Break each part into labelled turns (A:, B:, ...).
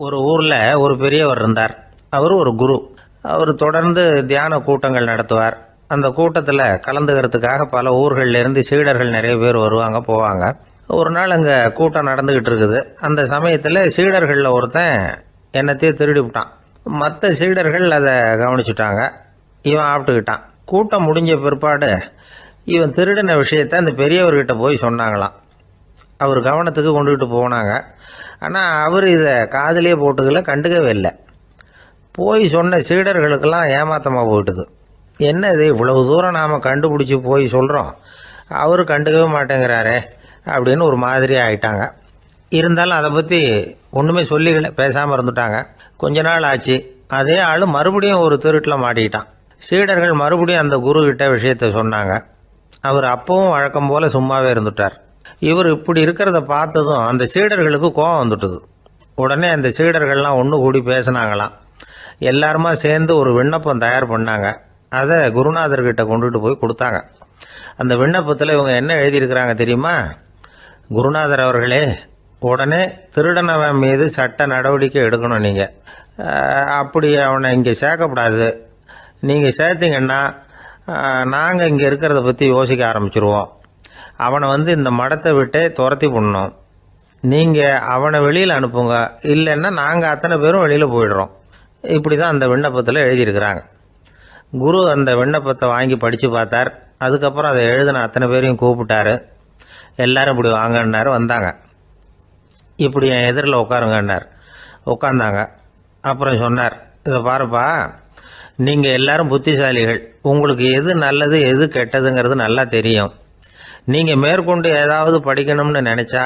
A: ஒரு ஊர்ல ஒரு பெரியவர் இருந்தார். அவர் ஒரு குரு. அவர் தொடர்ந்து தியான கூட்டங்கள் நடத்துவார். அந்த கூட்டத்தில் கலந்துக்கிறதுக்காக பல ஊர்கள்ல இருந்து சீடர்கள் நிறைய பேர் வருவாங்க போவாங்க. ஒரு நாள் அங்கே கூட்டம் நடந்துகிட்டு இருக்குது. அந்த சமயத்தில் சீடர்களில் ஒருத்தன் என்னத்தையே திருடி விட்டான். மற்ற சீடர்கள் அதை கவனிச்சுட்டாங்க. இவன் ஆப்பிட்டுக்கிட்டான். கூட்டம் முடிஞ்ச பிற்பாடு இவன் திருடின விஷயத்தை அந்த பெரியவர்கிட்ட போய் சொன்னாங்களாம். அவர் கவனத்துக்கு கொண்டுகிட்டு போனாங்க. ஆனால் அவர் இதை காதிலே போட்டுக்கல, கண்டுக்கவே இல்லை. போய் சொன்ன சீடர்களுக்கெல்லாம் ஏமாத்தமாக போயிட்டுது. என்ன இது, இவ்வளவு தூரம் நாம் கண்டுபிடிச்சி போய் சொல்கிறோம், அவர் கண்டுக்கவே மாட்டேங்கிறாரே அப்படின்னு ஒரு மாதிரி ஆயிட்டாங்க. இருந்தாலும் அதை பற்றி ஒன்றுமே சொல்லிக்கல, பேசாமல் இருந்துட்டாங்க. கொஞ்ச நாள் ஆச்சு. அதே ஆள் மறுபடியும் ஒரு திருட்டில் மாட்டிக்கிட்டான். சீடர்கள் மறுபடியும் அந்த குரு கிட்ட விஷயத்தை சொன்னாங்க. அவர் அப்பவும் வழக்கம் போல் சும்மாவே இருந்துட்டார். இவர் இப்படி இருக்கிறத பார்த்ததும் அந்த சீடர்களுக்கு கோபம் வந்துட்டுது. உடனே அந்த சீடர்கள்லாம் ஒன்று கூடி பேசினாங்களாம். எல்லாருமா சேர்ந்து ஒரு விண்ணப்பம் தயார் பண்ணாங்க. அதை குருநாதர்கிட்ட கொண்டுட்டு போய் கொடுத்தாங்க. அந்த விண்ணப்பத்தில் இவங்க என்ன எழுதியிருக்கிறாங்க தெரியுமா? குருநாதர் அவர்களே, உடனே திருடனவன் மீது சட்ட நடவடிக்கை எடுக்கணும். நீங்கள் அப்படி அவனை இங்கே சேர்க்கக்கூடாது. நீங்கள் சேர்த்தீங்கன்னா நாங்கள் இங்கே இருக்கிறத பற்றி யோசிக்க ஆரம்பிச்சிருவோம். அவனை இந்த மடத்தை விட்டே துரத்தி பண்ணணும். நீங்கள் அவனை வெளியில் அனுப்புங்க, இல்லைன்னா நாங்கள் அத்தனை பேரும் வெளியில் போயிடுறோம். இப்படி தான் அந்த விண்ணப்பத்தில் எழுதியிருக்கிறாங்க. குரு அந்த விண்ணப்பத்தை வாங்கி படித்து பார்த்தார். அதுக்கப்புறம் அதை எழுதின அத்தனை பேரையும் கூப்பிட்டாரு. எல்லாரும் இப்படி வாங்கன்னாரு. வந்தாங்க. இப்படி என் எதிரில் உட்காருங்கன்னார். உட்காந்தாங்க. அப்புறம் சொன்னார், இதை பாருப்பா, நீங்கள் எல்லாரும் புத்திசாலிகள். உங்களுக்கு எது நல்லது எது கெட்டதுங்கிறது நல்லா தெரியும். நீங்கள் மேற்கொண்டு ஏதாவது படிக்கணும்னு நினச்சா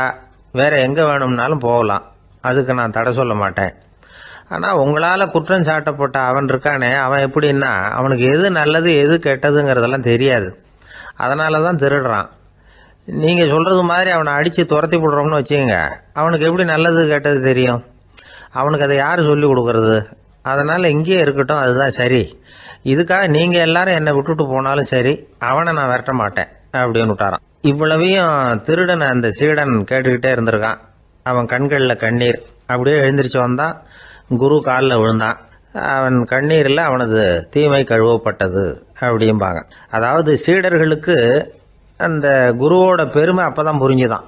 A: வேறு எங்கே வேணும்னாலும் போகலாம். அதுக்கு நான் தடை சொல்ல மாட்டேன். ஆனால் உங்களால் குற்றம் சாட்டப்பட்ட அவன் இருக்கானே, அவன் எப்படின்னா அவனுக்கு எது நல்லது எது கெட்டதுங்கிறதெல்லாம் தெரியாது. அதனால தான் திருடுறான். நீங்கள் சொல்கிறது மாதிரி அவனை அடித்து துரத்தி விடுறோம்னு வச்சுக்கோங்க, அவனுக்கு எப்படி நல்லது கெட்டது தெரியும்? அவனுக்கு அதை யார் சொல்லி கொடுக்கறது? அதனால் இங்கேயே இருக்கட்டும், அதுதான் சரி. இதுக்காக நீங்கள் எல்லாரும் என்னை விட்டுட்டு போனாலும் சரி, அவனை நான் விரட்ட மாட்டேன் அப்படின்னு விட்டாரான். இவ்வளவையும் திருடனை அந்த சீடன் கேட்டுக்கிட்டே இருந்திருக்கான். அவன் கண்களில் கண்ணீர். அப்படியே எழுந்திரிச்சு வந்தான். குரு காலில் விழுந்தான். அவன் கண்ணீரில் அவனது தீமை கழுவப்பட்டது அப்படிம்பாங்க. அதாவது சீடர்களுக்கு அந்த குருவோட பெருமை அப்போ தான் புரிஞ்சுதான்.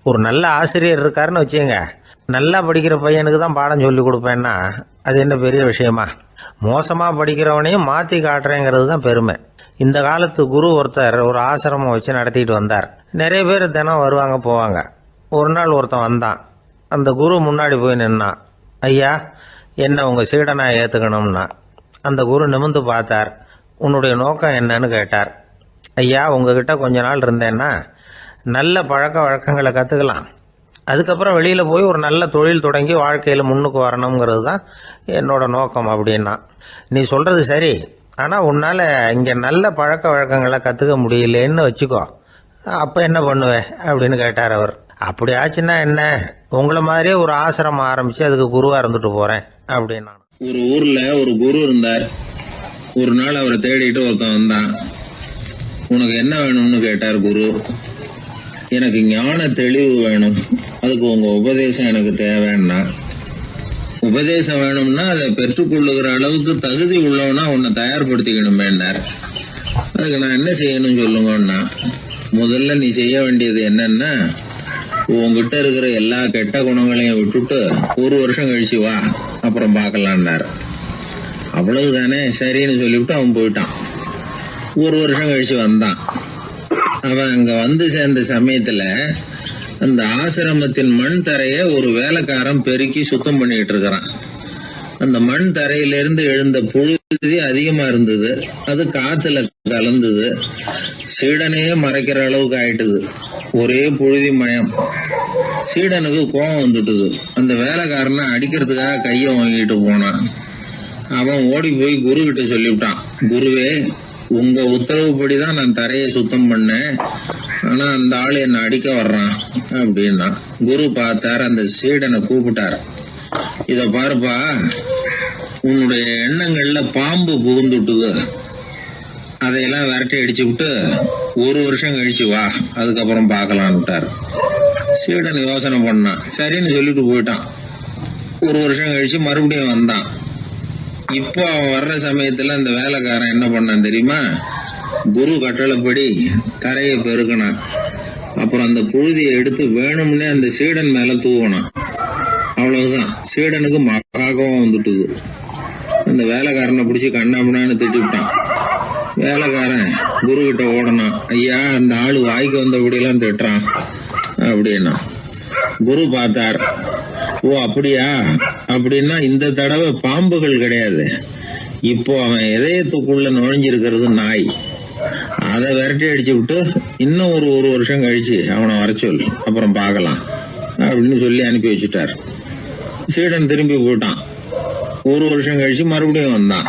A: ஒரு நல்ல ஆசிரியர் இருக்காருன்னு வச்சுங்க, நல்லா படிக்கிற பையனுக்கு தான் பாடம் சொல்லி கொடுப்பேன்னா அது என்ன பெரிய விஷயமா? மோசமாக படிக்கிறவனையும் மாற்றி காட்டுறேங்கிறது தான் பெருமை. இந்த காலத்து குரு ஒருத்தர் ஒரு ஆசிரமம் வச்சு நடத்திட்டு வந்தார். நிறைய பேர் தினம் வருவாங்க போவாங்க. ஒரு நாள் ஒருத்தன் வந்தான். அந்த குரு முன்னாடி போய் நின்னான். ஐயா, என்ன உங்கள் சீடனாக ஏற்றுக்கணும்னா. அந்த குரு நிமிர்ந்து பார்த்தார். உன்னுடைய நோக்கம் என்னன்னு கேட்டார். ஐயா, உங்ககிட்ட கொஞ்ச நாள் இருந்தேன்னா நல்ல பழக்க வழக்கங்களை கற்றுக்கலாம். அதுக்கப்புறம் வெளியில் போய் ஒரு நல்ல தொழில் தொடங்கி வாழ்க்கையில் முன்னுக்கு வரணுங்கிறது தான் என்னோட நோக்கம் அப்படின்னா. நீ சொல்கிறது சரி, ஆனால் உன்னால் இங்கே நல்ல பழக்க வழக்கங்களை கற்றுக்க முடியலேன்னு வச்சுக்கோ, அப்போ என்ன பண்ணுவேன் அப்படின்னு கேட்டார் அவர். அப்படி ஆச்சுன்னா என்ன, உங்களை மாதிரியே ஒரு ஆசிரமம் ஆரம்பித்து அதுக்கு குருவாக இருந்துட்டு போகிறேன் அப்படின்னா.
B: ஒரு ஊரில் ஒரு குரு இருந்தார். ஒரு நாள் அவரை தேடிட்டு ஒருத்தன் வந்தான். உனக்கு என்ன வேணும்னு கேட்டார் குரு. எனக்கு ஞான தெளிவு வேணும், அதுக்கு உங்கள் உபதேசம் எனக்கு தேவைன்னா. உபதேசம் வேணும்னா அதை பெற்றுக்கொள்ளுகிற அளவுக்கு தகுதி உள்ளவனா உன்னை தயார்படுத்திக்கணுமேன்னார். அதுக்கு நான் என்ன செய்யணும் சொல்லுங்கன்னா, முதல்ல நீ செய்ய வேண்டியது என்னன்னா, உங்ககிட்ட இருக்கிற எல்லா கெட்ட குணங்களையும் விட்டுட்டு 1 வருஷம் கழிச்சு வா, அப்புறம் பார்க்கலான்னார். அவ்வளவுதானே, சரின்னு சொல்லிவிட்டு அவன் போயிட்டான். 1 வருஷம் கழிச்சு வந்தான். அவன் அங்க சேர்ந்த சமயத்துல அந்த ஆசிரமத்தின் மண் தரைய ஒரு வேலைக்காரன் பெருக்கி சுத்தம் பண்ணிட்டு இருக்கிறான். அந்த மண் தரையிலிருந்து எழுந்த புழுதி அதிகமா இருந்தது. அது காத்துல கலந்தது. சீடனையே மறைக்கிற அளவுக்கு ஆயிட்டுது. ஒரே புழுதி மயம். சீடனுக்கு கோபம் வந்துட்டுது. அந்த வேலைக்காரனை அடிக்கிறதுக்காக கையை வாங்கிட்டு போனான். அவன் ஓடி போய் குரு கிட்ட சொல்லிவிட்டான். குருவே, உங்க உத்தரவுப்படிதான் நான் தரையை சுத்தம் பண்ணேன், ஆனா அந்த ஆளு என்ன அடிக்க வர்றான் அப்படின்னா. குரு பார்த்தார். அந்த சீடனை கூப்பிட்டார். இத பாருப்பா, உன்னுடைய எண்ணங்கள்ல பாம்பு புகுந்துட்டுது. அதையெல்லாம் விரட்டி அடிச்சு விட்டு 1 வருஷம் கழிச்சு வா, அதுக்கப்புறம் பார்க்கலான்ட்டார். சீடன் யோசனை பண்ணான். சரின்னு சொல்லிட்டு போயிட்டான். ஒரு வருஷம் கழிச்சு மறுபடியும் வந்தான். இப்போ அவன் வர்ற சமயத்துல அந்த வேலைக்காரன் என்ன பண்ணான் தெரியுமா? குரு கட்டளைப்படி தரையை பெருக்கினான். அப்புறம் அந்த புழுதியை எடுத்து வேணும்னே அந்த சீடன் மேல தூவனான். அவ்வளவுதான், சீடனுக்கு மகாகம் வந்துட்டுது. அந்த வேலைக்காரனை பிடிச்சி கண்ணாமண்ணான்னு திட்டிவிட்டான். வேலைக்காரன் குரு கிட்ட ஓடனான். ஐயா, அந்த ஆளு வாய்க்கு வந்தபடியெல்லாம் திட்டுறான் அப்படின்னா. குரு பார்த்தார். ஓ அப்படியா? அப்படின்னா இந்த தடவை பாம்புகள் கிடையாது, இப்போ அவன் இதயத்துக்குள்ள நுழைஞ்சிருக்கிறது நாய். அதை விரட்டி அடிச்சு விட்டு இன்னும் ஒரு வருஷம் கழிச்சு அவனை வர சொல், அப்புறம் பார்க்கலாம் அப்படின்னு சொல்லி அனுப்பி வச்சுட்டார். சீடன் திரும்பி போயிட்டான். ஒரு வருஷம் கழிச்சு மறுபடியும் வந்தான்.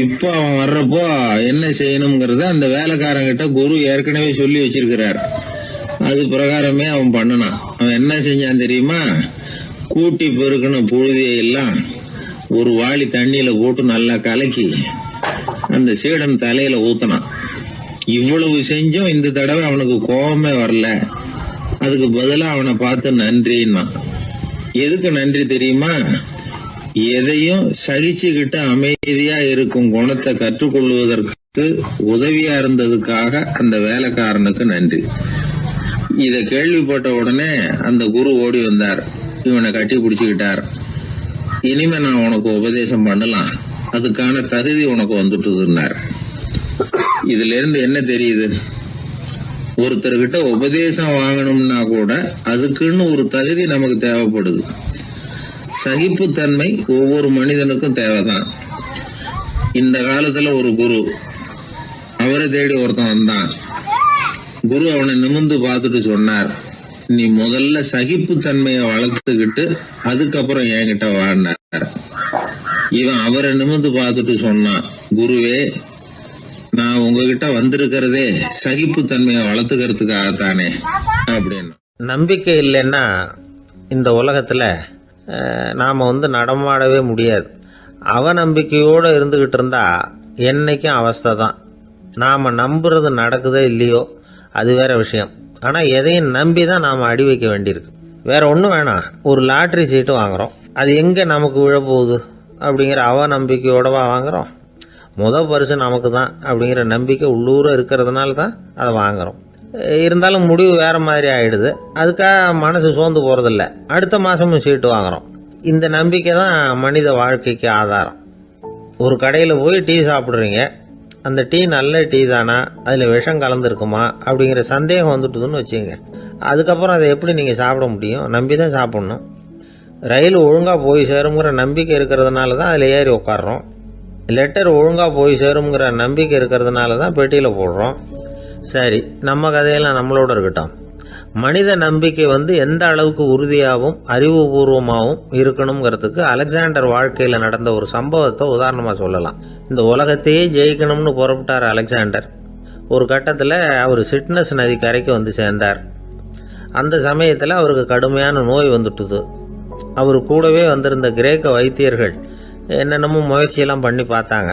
B: இப்போ அவன் வர்றப்போ என்ன செய்யணுங்கிறத அந்த வேலைக்காரங்கிட்ட குரு ஏற்கனவே சொல்லி வச்சிருக்கிறார். அது பிரகாரமே அவன் பண்ணனான். அவன் என்ன செஞ்சான் தெரியுமா? கூட்டி பெருக்கின புழுதியை எல்லாம் ஒரு வாளி தண்ணியில போட்டு நல்லா கலக்கி அந்த சீடன் தலையில ஊத்தினான். இவ்வளவு செஞ்சும் இந்த தடவை அவனுக்கு கோபமே வரல. அதுக்கு பதிலா அவனை பார்த்து நன்றின்னா. எதுக்கு நன்றி தெரியுமா? எதையும் சகிச்சுக்கிட்டு அமைதியா இருக்கும் குணத்தை கற்றுக்கொள்வதற்கு உதவியா இருந்ததுக்காக அந்த வேலைக்காரனுக்கு நன்றி. இத கேள்விப்பட்ட உடனே அந்த குரு ஓடி வந்தார். இவனை கட்டி பிடிச்சுக்கிட்டார். இனிமே நான் உனக்கு உபதேசம் பண்ணலாம், அதுக்கான தகுதி உனக்கு வந்துட்டுதுன்னார். இதுல இருந்து என்ன தெரியுது? ஒருத்தர்கிட்ட உபதேசம் வாங்கணும்னா கூட அதுக்குன்னு ஒரு தகுதி நமக்கு தேவைப்படுது. சகிப்புத்தன்மை ஒவ்வொரு மனிதனுக்கும் தேவைதான். இந்த காலத்துல ஒரு குரு, அவரை தேடி ஒருத்தன் வந்தான். குரு அவனை நிமிர்ந்து பார்த்துட்டு சொன்னார், நீ முதல்ல சகிப்புத்தன்மையை வளர்த்துக்கிட்டு அதுக்கப்புறம் என்கிட்ட வாழ்னார். இவன் அவரை நிமிர்ந்து பார்த்துட்டு சொன்னான், குருவே, நான் உங்ககிட்ட வந்திருக்கிறதே சகிப்புத்தன்மையை வளர்த்துக்கிறதுக்காகத்தானே அப்படின்னு.
A: நம்பிக்கை இல்லைன்னா இந்த உலகத்தில் நாம் நடமாடவே முடியாது. அவநம்பிக்கையோடு இருந்துக்கிட்டு இருந்தால் என்றைக்கும் அவஸ்தை தான். நாம் நம்புறது நடக்குதோ இல்லையோ அது வேற விஷயம். ஆனால் எதையும் நம்பி தான் நாம் அடி வைக்க வேண்டியிருக்கு. வேற ஒன்றும் வேணாம், ஒரு லாட்ரி சீட்டு வாங்குகிறோம், அது எங்கே நமக்கு விழப்போகுது அப்படிங்கிற அவநம்பிக்கையோடவா வாங்குகிறோம்? பரிசு நமக்கு தான் அப்படிங்கிற நம்பிக்கை உள்ளூர இருக்கிறதுனால தான் அதை வாங்குகிறோம். இருந்தாலும் முடிவு வேறு மாதிரி ஆகிடுது. அதுக்காக மனசு சோர்ந்து போகிறதில்ல, அடுத்த மாதமும் சீட்டு வாங்குகிறோம். இந்த நம்பிக்கை தான் மனித வாழ்க்கைக்கு ஆதாரம். ஒரு கடையில் போய் டீ சாப்பிட்றீங்க, அந்த டீ நல்ல டீ தானா, அதில் விஷம் கலந்துருக்குமா அப்படிங்கிற சந்தேகம் வந்துட்டுதுன்னு வச்சுங்க. அதுக்கப்புறம் அதை எப்படி நீங்கள் சாப்பிட முடியும்? நம்பி தான் சாப்பிட்ணும். ரயில் ஒழுங்காக போய் சேருங்கிற நம்பிக்கை இருக்கிறதுனால தான் அதில் ஏறி உட்காடுறோம். லெட்டர் ஒழுங்காக போய் சேருங்கிற நம்பிக்கை இருக்கிறதுனால தான் பெட்டியில் போடுறோம். சரி, நம்ம கதையெல்லாம் நம்மளோட இருக்கட்டும். மனித நம்பிக்கை எந்த அளவுக்கு உறுதியாகவும் அறிவுபூர்வமாகவும் இருக்கணுங்கிறதுக்கு அலெக்சாண்டர் வாழ்க்கையில் நடந்த ஒரு சம்பவத்தை உதாரணமாக சொல்லலாம். இந்த உலகத்தையே ஜெயிக்கணும்னு புறப்பட்டார் அலெக்சாண்டர். ஒரு கட்டத்தில் அவர் சிட்னஸ் நதி கரைக்கு சேர்ந்தார். அந்த சமயத்தில் அவருக்கு கடுமையான நோய் வந்துட்டுது. அவர் கூடவே வந்திருந்த கிரேக்க வைத்தியர்கள் என்னென்னமோ முயற்சியெல்லாம் பண்ணி பார்த்தாங்க.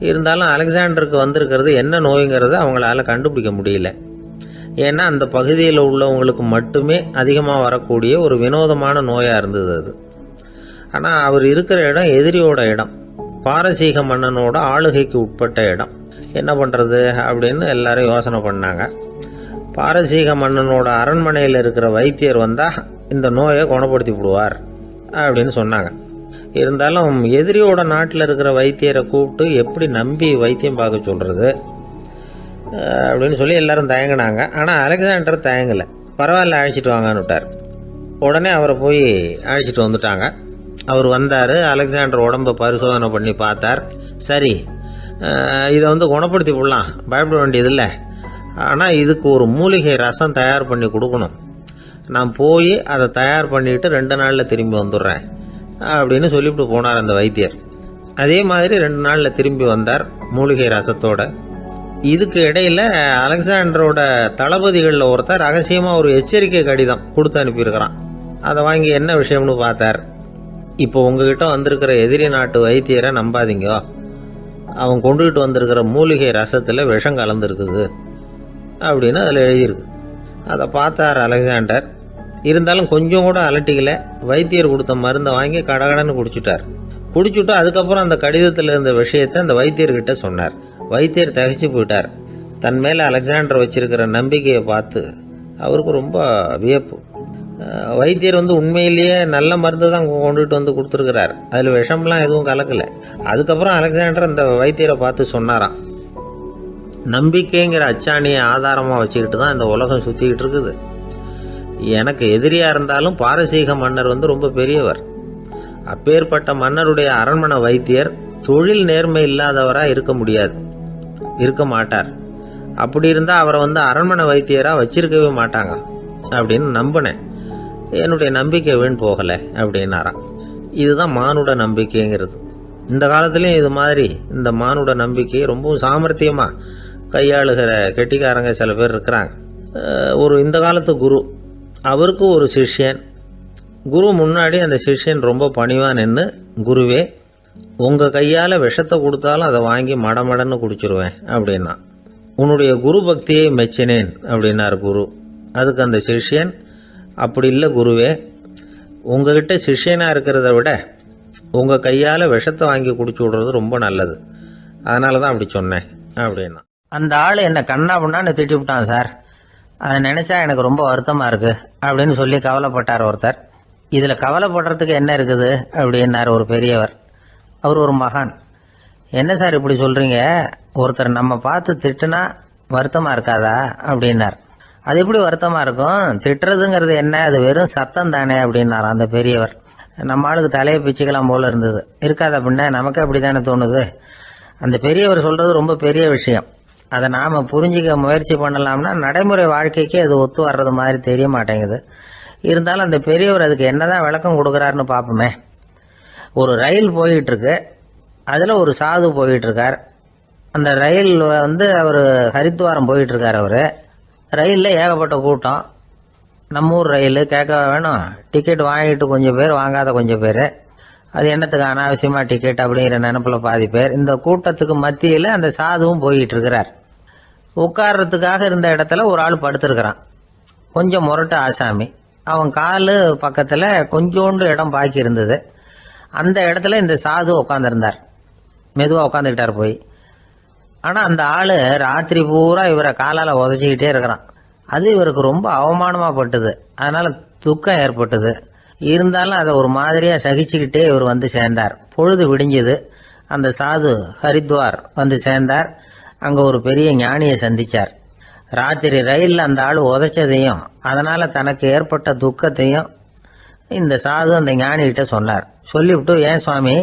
A: இருந்தாலும் அலெக்சாண்டருக்கு வந்திருக்கிறது என்ன நோய்ங்கிறத அவங்களால கண்டுபிடிக்க முடியல. ஏன்னா அந்த பகுதியில் உள்ளவங்களுக்கு மட்டுமே அதிகமாக வரக்கூடிய ஒரு வினோதமான நோயாக இருந்தது அது. ஆனால் அவர் இருக்கிற இடம் எதிரியோட இடம், பாரசீக மன்னனோட ஆளுகைக்கு உட்பட்ட இடம். என்ன பண்ணுறது அப்படின்னு எல்லாரும் யோசனை பண்ணாங்க. பாரசீக மன்னனோட அரண்மனையில் இருக்கிற வைத்தியர் வந்தால் இந்த நோயை குணப்படுத்தி விடுவார் அப்படின்னு சொன்னாங்க. இருந்தாலும் எதிரியோட நாட்டில் இருக்கிற வைத்தியரை கூப்பிட்டு எப்படி நம்பி வைத்தியம் பார்க்க சொல்கிறது அப்படின்னு சொல்லி எல்லாரும் தயங்கினாங்க. ஆனால் அலெக்சாண்டர் தயங்கலை. பரவாயில்ல, அழைச்சிட்டு வாங்கன்னு விட்டார். உடனே அவரை போய் அழைச்சிட்டு வந்துட்டாங்க. அவர் வந்தார். அலெக்சாண்டர் உடம்பை பரிசோதனை பண்ணி பார்த்தார். சரி, இதை குணப்படுத்தி விடலாம், பயப்பட வேண்டியதில்லை. ஆனால் இதுக்கு ஒரு மூலிகை ரசம் தயார் பண்ணி கொடுக்கணும். நான் போய் அதை தயார் பண்ணிவிட்டு 2 நாளில் திரும்பி வந்துடுறேன் அப்படின்னு சொல்லிவிட்டு போனார் அந்த வைத்தியர். அதே மாதிரி 2 நாளில் திரும்பி வந்தார் மூலிகை ரசத்தோட. இதுக்கு இடையில் அலெக்சாண்டரோட தளபதிகளில் ஒருத்தர் ரகசியமாக ஒரு எச்சரிக்கை கடிதம் கொடுத்து அனுப்பியிருக்கிறான். அதை வாங்கி என்ன விஷயம்னு பார்த்தார். இப்போ உங்ககிட்ட வந்திருக்கிற எதிரி நாட்டு வைத்தியரை நம்பாதீங்க, அவன் கொண்டுகிட்டு வந்திருக்கிற மூலிகை ரசத்தில் விஷம் கலந்துருக்குது அப்படின்னு அதில் எழுதியிருக்கு. அதை பார்த்தார் அலெக்சாண்டர். இருந்தாலும் கொஞ்சம் கூட அலட்டிக்கல. வைத்தியர் கொடுத்த மருந்தை வாங்கி கடகடன்னு குடிச்சுட்டார். குடிச்சுட்டு அதுக்கப்புறம் அந்த கடிதத்தில் இருந்த விஷயத்தை அந்த வைத்தியர்கிட்ட சொன்னார். வைத்தியர் திகைச்சு போயிட்டார். தன் மேலே அலெக்சாண்டர் வச்சிருக்கிற நம்பிக்கையை பார்த்து அவருக்கு ரொம்ப வியப்பு. வைத்தியர் உண்மையிலேயே நல்ல மருந்து தான் கொண்டுட்டு வந்து கொடுத்துருக்கிறார். அதில் விஷம்லாம் எதுவும் கலக்கலை. அதுக்கப்புறம் அலெக்சாண்டர் அந்த வைத்தியரை பார்த்து சொன்னாராம், நம்பிக்கைங்கிற அச்சாணியை ஆதாரமாக வச்சுக்கிட்டு தான் இந்த உலகம் சுற்றிக்கிட்டு இருக்குது. எனக்கு எதிரியாக இருந்தாலும் பாரசீக மன்னர் ரொம்ப பெரியவர். அப்பேற்பட்ட மன்னருடைய அரண்மனை வைத்தியர் தொழில் நேர்மை இல்லாதவராக இருக்க மாட்டார். அப்படி இருந்தால் அவரை அரண்மனை வைத்தியராக வச்சிருக்கவே மாட்டாங்க அப்படின்னு நம்பினேன். என்னுடைய நம்பிக்கை வீண் போகலை அப்படின்னாராம். இதுதான் மானுட நம்பிக்கைங்கிறது. இந்த காலத்துலேயும் இது மாதிரி இந்த மானுட நம்பிக்கையை ரொம்பவும் சாமர்த்தியமாக கையாளுகிற கெட்டிக்காரங்க சில பேர் இருக்கிறாங்க. இந்த காலத்து குரு, அவருக்கு ஒரு சிஷ்யன். குரு முன்னாடி அந்த சிஷ்யன் ரொம்ப பணிவாக நின்று, குருவே உங்கள் கையால் விஷத்தை கொடுத்தாலும் அதை வாங்கி மடமடன்னு குடிச்சிருவேன் அப்படின்னா. உன்னுடைய குரு பக்தியை மெச்சினேன் அப்படின்னார் குரு. அதுக்கு அந்த சிஷ்யன், அப்படி இல்லை குருவே, உங்ககிட்ட சிஷ்யனாக இருக்கிறத விட உங்கள் கையால் விஷத்தை வாங்கி குடிச்சு விடுறது ரொம்ப நல்லது, அதனால தான் அப்படி சொன்னேன் அப்படின்னா. அந்த ஆள் என்னை கண்ணா பண்ணான்னு திட்டி விட்டான் சார், அதை நினச்சா எனக்கு ரொம்ப வருத்தமாக இருக்குது அப்படின்னு சொல்லி கவலைப்பட்டார் ஒருத்தர். இதில் கவலைப்படுறதுக்கு என்ன இருக்குது அப்படின்னார் ஒரு பெரியவர். அவர் ஒரு மகான். என்ன சார் இப்படி சொல்கிறீங்க, ஒருத்தர் நம்ம பார்த்து திட்டுனா வருத்தமாக இருக்காதா அப்படின்னார். அது எப்படி வருத்தமாக இருக்கும், திட்டுறதுங்கிறது என்ன, அது வெறும் சத்தம் தானே அப்படின்னார் அந்த பெரியவர். நம்ம ஆளுக்கு தலையை பிச்சுக்கலாம் போல இருந்தது. இருக்காது அப்படின்னா நமக்கு அப்படி தானே தோணுது. அந்த பெரியவர் சொல்கிறது ரொம்ப பெரிய விஷயம். அதை நாம் புரிஞ்சிக்க முயற்சி பண்ணலாம்னா நடைமுறை வாழ்க்கைக்கு அது ஒத்து வர்றது மாதிரி தெரிய மாட்டேங்குது. இருந்தாலும் அந்த பெரியவர் அதுக்கு என்னதான் விளக்கம் கொடுக்குறாருன்னு பார்ப்போமே. ஒரு ரயில் போயிட்டுருக்கு, அதில் ஒரு சாது போயிட்டுருக்கார். அந்த ரயில் அவர் ஹரித்வாரம் போயிட்டுருக்கார். அவர் ரயிலில் ஏகப்பட்ட கூட்டம். நம்ம ஊர் ரயில் கேட்க வேணும், டிக்கெட் வாங்கிட்டு கொஞ்சம் பேர், வாங்காத கொஞ்சம் பேர். அது என்னத்துக்கு அனாவசியமாக டிக்கெட் அப்படிங்கிற நினப்பில் பாதி பேர். இந்த கூட்டத்துக்கு மத்தியில் அந்த சாதுவும் போயிட்டு இருக்கிறார். உட்கார்றதுக்காக இருந்த இடத்துல ஒரு ஆள் படுத்திருக்கிறான், கொஞ்சம் முரட்டு ஆசாமி. அவன் கால் பக்கத்தில் கொஞ்சோண்டு இடம் பாக்கி இருந்தது. அந்த இடத்துல இந்த சாது உட்காந்துருந்தார். மெதுவாக உட்காந்துக்கிட்டார் போய். ஆனால் அந்த ஆள் ராத்திரி பூரா இவரை காலால் உதச்சிக்கிட்டே இருக்கிறான். அது இவருக்கு ரொம்ப அவமானமாக பட்டுது. அதனால் துக்கம் ஏற்பட்டது. இருந்தாலும் அதை ஒரு மாதிரியாக சகிச்சுக்கிட்டே இவர் சேர்ந்தார். பொழுது விடிஞ்சது. அந்த சாது ஹரித்வார் சேர்ந்தார். அங்கே ஒரு பெரிய ஞானியை சந்தித்தார். ராத்திரி ரயிலில் அந்த ஆள் உதைச்சதையும் அதனால் தனக்கு ஏற்பட்ட துக்கத்தையும் இந்த சாது அந்த ஞானிகிட்ட சொன்னார். சொல்லிவிட்டு, ஏன் சுவாமி,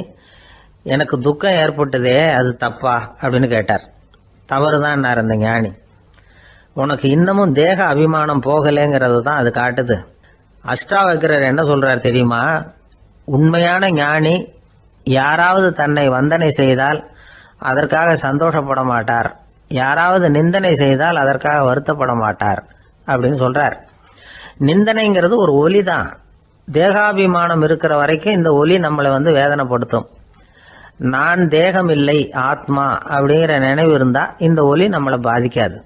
A: எனக்கு துக்கம் ஏற்பட்டதே அது தப்பா அப்படின்னு கேட்டார். தவறுதான்னார் அந்த ஞானி. உனக்கு இன்னமும் தேக அபிமானம் போகலைங்கிறது தான் அது காட்டுது. அஷ்டாவக்ரர் என்ன சொல்றார் தெரியுமா, உண்மையான ஞானி யாராவது தன்னை வந்தனை செய்தால் அதற்காக சந்தோஷப்பட மாட்டார், யாராவது நிந்தனை செய்தால் அதற்காக வருத்தப்பட மாட்டார் அப்படின்னு சொல்றார். நிந்தனைங்கிறது ஒரு ஒலி தான். தேகாபிமானம் இருக்கிற வரைக்கும் இந்த ஒலி நம்மளை வேதனைப்படுத்தும். நான் தேகம் இல்லை, ஆத்மா அப்படிங்கிற நினைவு இருந்தா இந்த ஒலி நம்மளை பாதிக்காது.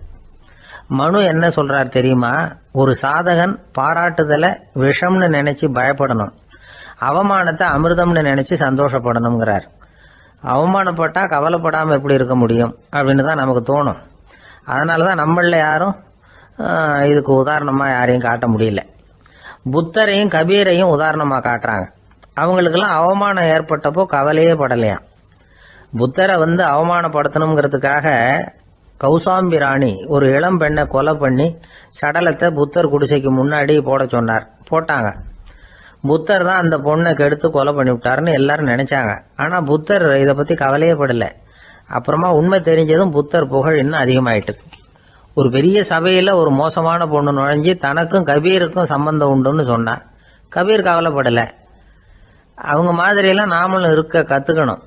A: மனு என்ன சொல்றார் தெரியுமா, ஒரு சாதகன் பாராட்டுதலை விஷம்னு நினைச்சு பயப்படணும், அவமானத்தை அமிர்தம்னு நினைச்சு சந்தோஷப்படணுங்கிறார். அவமானப்பட்டா கவலைப்படாம எப்படி இருக்க முடியும் அப்படின்னு தான் நமக்கு தோணும். அதனாலதான் நம்மள யாரும் இதுக்கு உதாரணமா யாரையும் காட்ட முடியல. புத்தரையும் கபீரையும் உதாரணமா காட்டுறாங்க. அவங்களுக்கெல்லாம் அவமானம் ஏற்பட்டப்போ கவலையே படலையாம். புத்தரை அவமானப்படுத்தணுங்கிறதுக்காக கௌசாம்பி ராணி ஒரு இளம் பெண்ணை கொலை பண்ணி சடலத்தை புத்தர் குடிசைக்கு முன்னாடி போட சொன்னார். போட்டாங்க. புத்தர் தான் அந்த பொண்ணை கெடுத்து கொலை பண்ணி விட்டாருன்னு எல்லாரும் நினைச்சாங்க. ஆனா புத்தர் இதை பத்தி கவலையே படல. அப்புறமா உண்மை தெரிஞ்சதும் புத்தர் புகழ் இன்னும் அதிகமாயிட்டது. ஒரு பெரிய சபையில ஒரு மோசமான பொண்ணு நுழைஞ்சு தனக்கும் கபீருக்கும் சம்பந்தம் உண்டுன்னு சொன்னா கபீர் கவலைப்படல. அவங்க மாதிரியெல்லாம் நாமளும் இருக்க கத்துக்கணும்.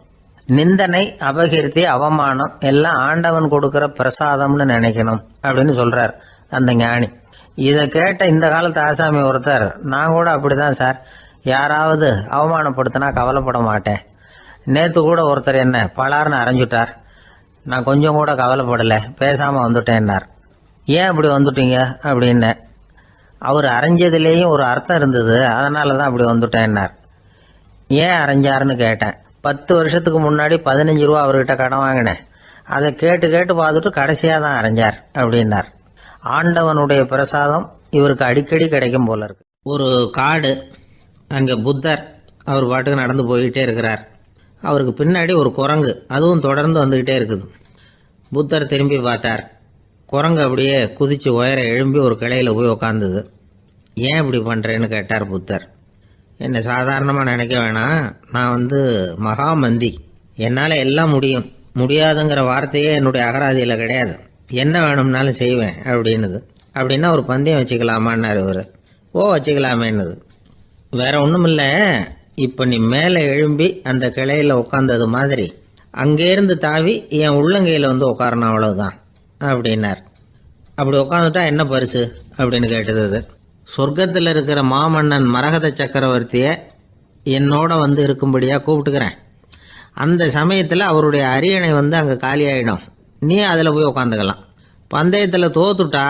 A: நிந்தனை, அபகீர்த்தி, அவமானம் எல்லாம் ஆண்டவன் கொடுக்கிற பிரசாதம்னு நினைக்கணும் அப்படின்னு சொல்றார் அந்த ஞானி. இதை கேட்ட இந்த காலத்து ஆசாமி ஒருத்தர், நான் கூட அப்படிதான் சார், யாராவது அவமானப்படுத்தினா கவலைப்பட மாட்டேன். நேற்று கூட ஒருத்தர் என்ன பலார்னு அரைஞ்சுட்டார், நான் கொஞ்சம் கூட கவலைப்படலை, பேசாம வந்துட்டேன்னார். ஏன் அப்படி வந்துட்டீங்க அப்படின்னு. அவர் அரைஞ்சதுலேயும் ஒரு அர்த்தம் இருந்தது, அதனால தான் அப்படி வந்துட்டேன்னார். ஏன் அரைஞ்சாருன்னு கேட்டேன். 10 வருஷத்துக்கு முன்னாடி 15 ரூபா அவர்கிட்ட கடன் வாங்கினேன். அதை கேட்டு கேட்டு பார்த்துட்டு கடைசியாக தான் அரைஞ்சார் அப்படின்னார். ஆண்டவனுடைய பிரசாதம் இவருக்கு அடிக்கடி கிடைக்கும் போல இருக்கு. ஒரு காடு, அங்கே புத்தர் அவர் பாட்டுக்கு நடந்து போய்கிட்டே இருக்கிறார். அவருக்கு பின்னாடி ஒரு குரங்கு, அதுவும் தொடர்ந்து வந்துக்கிட்டே இருக்குது. புத்தர் திரும்பி பார்த்தார். குரங்கு அப்படியே குதித்து உயர எழும்பி ஒரு கிளையில் போய் உக்காந்துது. ஏன் இப்படி பண்ணுறேன்னு கேட்டார் புத்தர். என்னை சாதாரணமாக நினைக்க வேணாம், நான் மகாமந்தி, என்னால் எல்லாம் முடியும், முடியாதுங்கிற வார்த்தையே என்னுடைய அகராதியில் கிடையாது, என்ன வேணும்னாலும் செய்வேன் அப்படின்னுது. அப்படின்னா ஒரு பந்தயம் வச்சுக்கலாமான்னார் இவர். ஓ வச்சுக்கலாமேன்னுது. வேற ஒன்றும் இல்லை, இப்போ நீ மேலே எழும்பி அந்த கிளையில் உட்காந்தது மாதிரி அங்கேருந்து தாவி என் உள்ளங்கையில் உட்காரணும், அவ்வளவுதான் அப்படின்னார். அப்படி உட்காந்துட்டா என்ன பரிசு அப்படின்னு கேட்டது அது. சொர்க்கத்தில் இருக்கிற மாமன்னன் மரகத சக்கரவர்த்தியை என்னோட இருக்கும்படியாக கூப்பிட்டுக்கிறேன். அந்த சமயத்தில் அவருடைய அரியணை அங்கே காலியாயிடும், நீ அதில் போய் உட்காந்துக்கலாம். பந்தயத்தில் தோத்துட்டா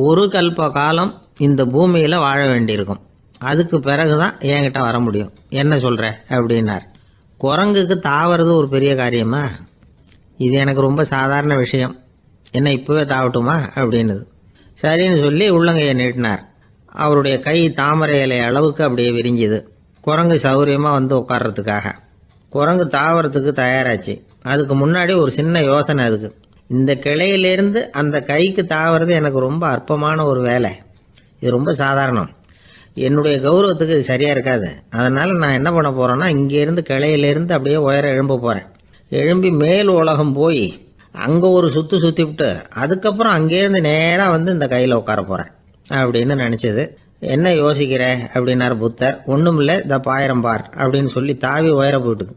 A: ஒரு கல்ப காலம் இந்த பூமியில் வாழ வேண்டியிருக்கும், அதுக்கு பிறகு தான் என்கிட்ட வர முடியும், என்ன சொல்கிற அப்படின்னார். குரங்குக்கு தாவறது ஒரு பெரிய காரியமா? இது எனக்கு ரொம்ப சாதாரண விஷயம், என்ன இப்போவே தாவட்டுமா அப்படின்னுது. சரின்னு சொல்லி உள்ளங்கையை நீட்டினார். அவருடைய கை தாமரை இலை அளவுக்கு அப்படியே விரிஞ்சுது. குரங்கு சௌகரியமாக உட்கார்றதுக்காக. குரங்கு தாவறதுக்கு தயாராச்சு. அதுக்கு முன்னாடி ஒரு சின்ன யோசனை அதுக்கு. இந்த கிளையிலேருந்து அந்த கைக்கு தாவறது எனக்கு ரொம்ப அற்பமான ஒரு வேலை, இது ரொம்ப சாதாரணம், என்னுடைய கௌரவத்துக்கு இது சரியாக இருக்காது. அதனால் நான் என்ன பண்ண போகிறேன்னா, இங்கேருந்து கிளையிலேருந்து அப்படியே உயர எழும்ப போகிறேன். எழும்பி மேல் உலகம் போய் அங்கே ஒரு சுற்றி விட்டு அதுக்கப்புறம் அங்கேருந்து நேராக இந்த கையில் உட்கார போகிறேன் அப்படின்னு நினச்சது. என்ன யோசிக்கிற அப்படின்னார் புத்தர். ஒன்றும் இல்லை, இந்த பாயிரம் பார் அப்படின்னு சொல்லி தாவி உயர போயிட்டுது.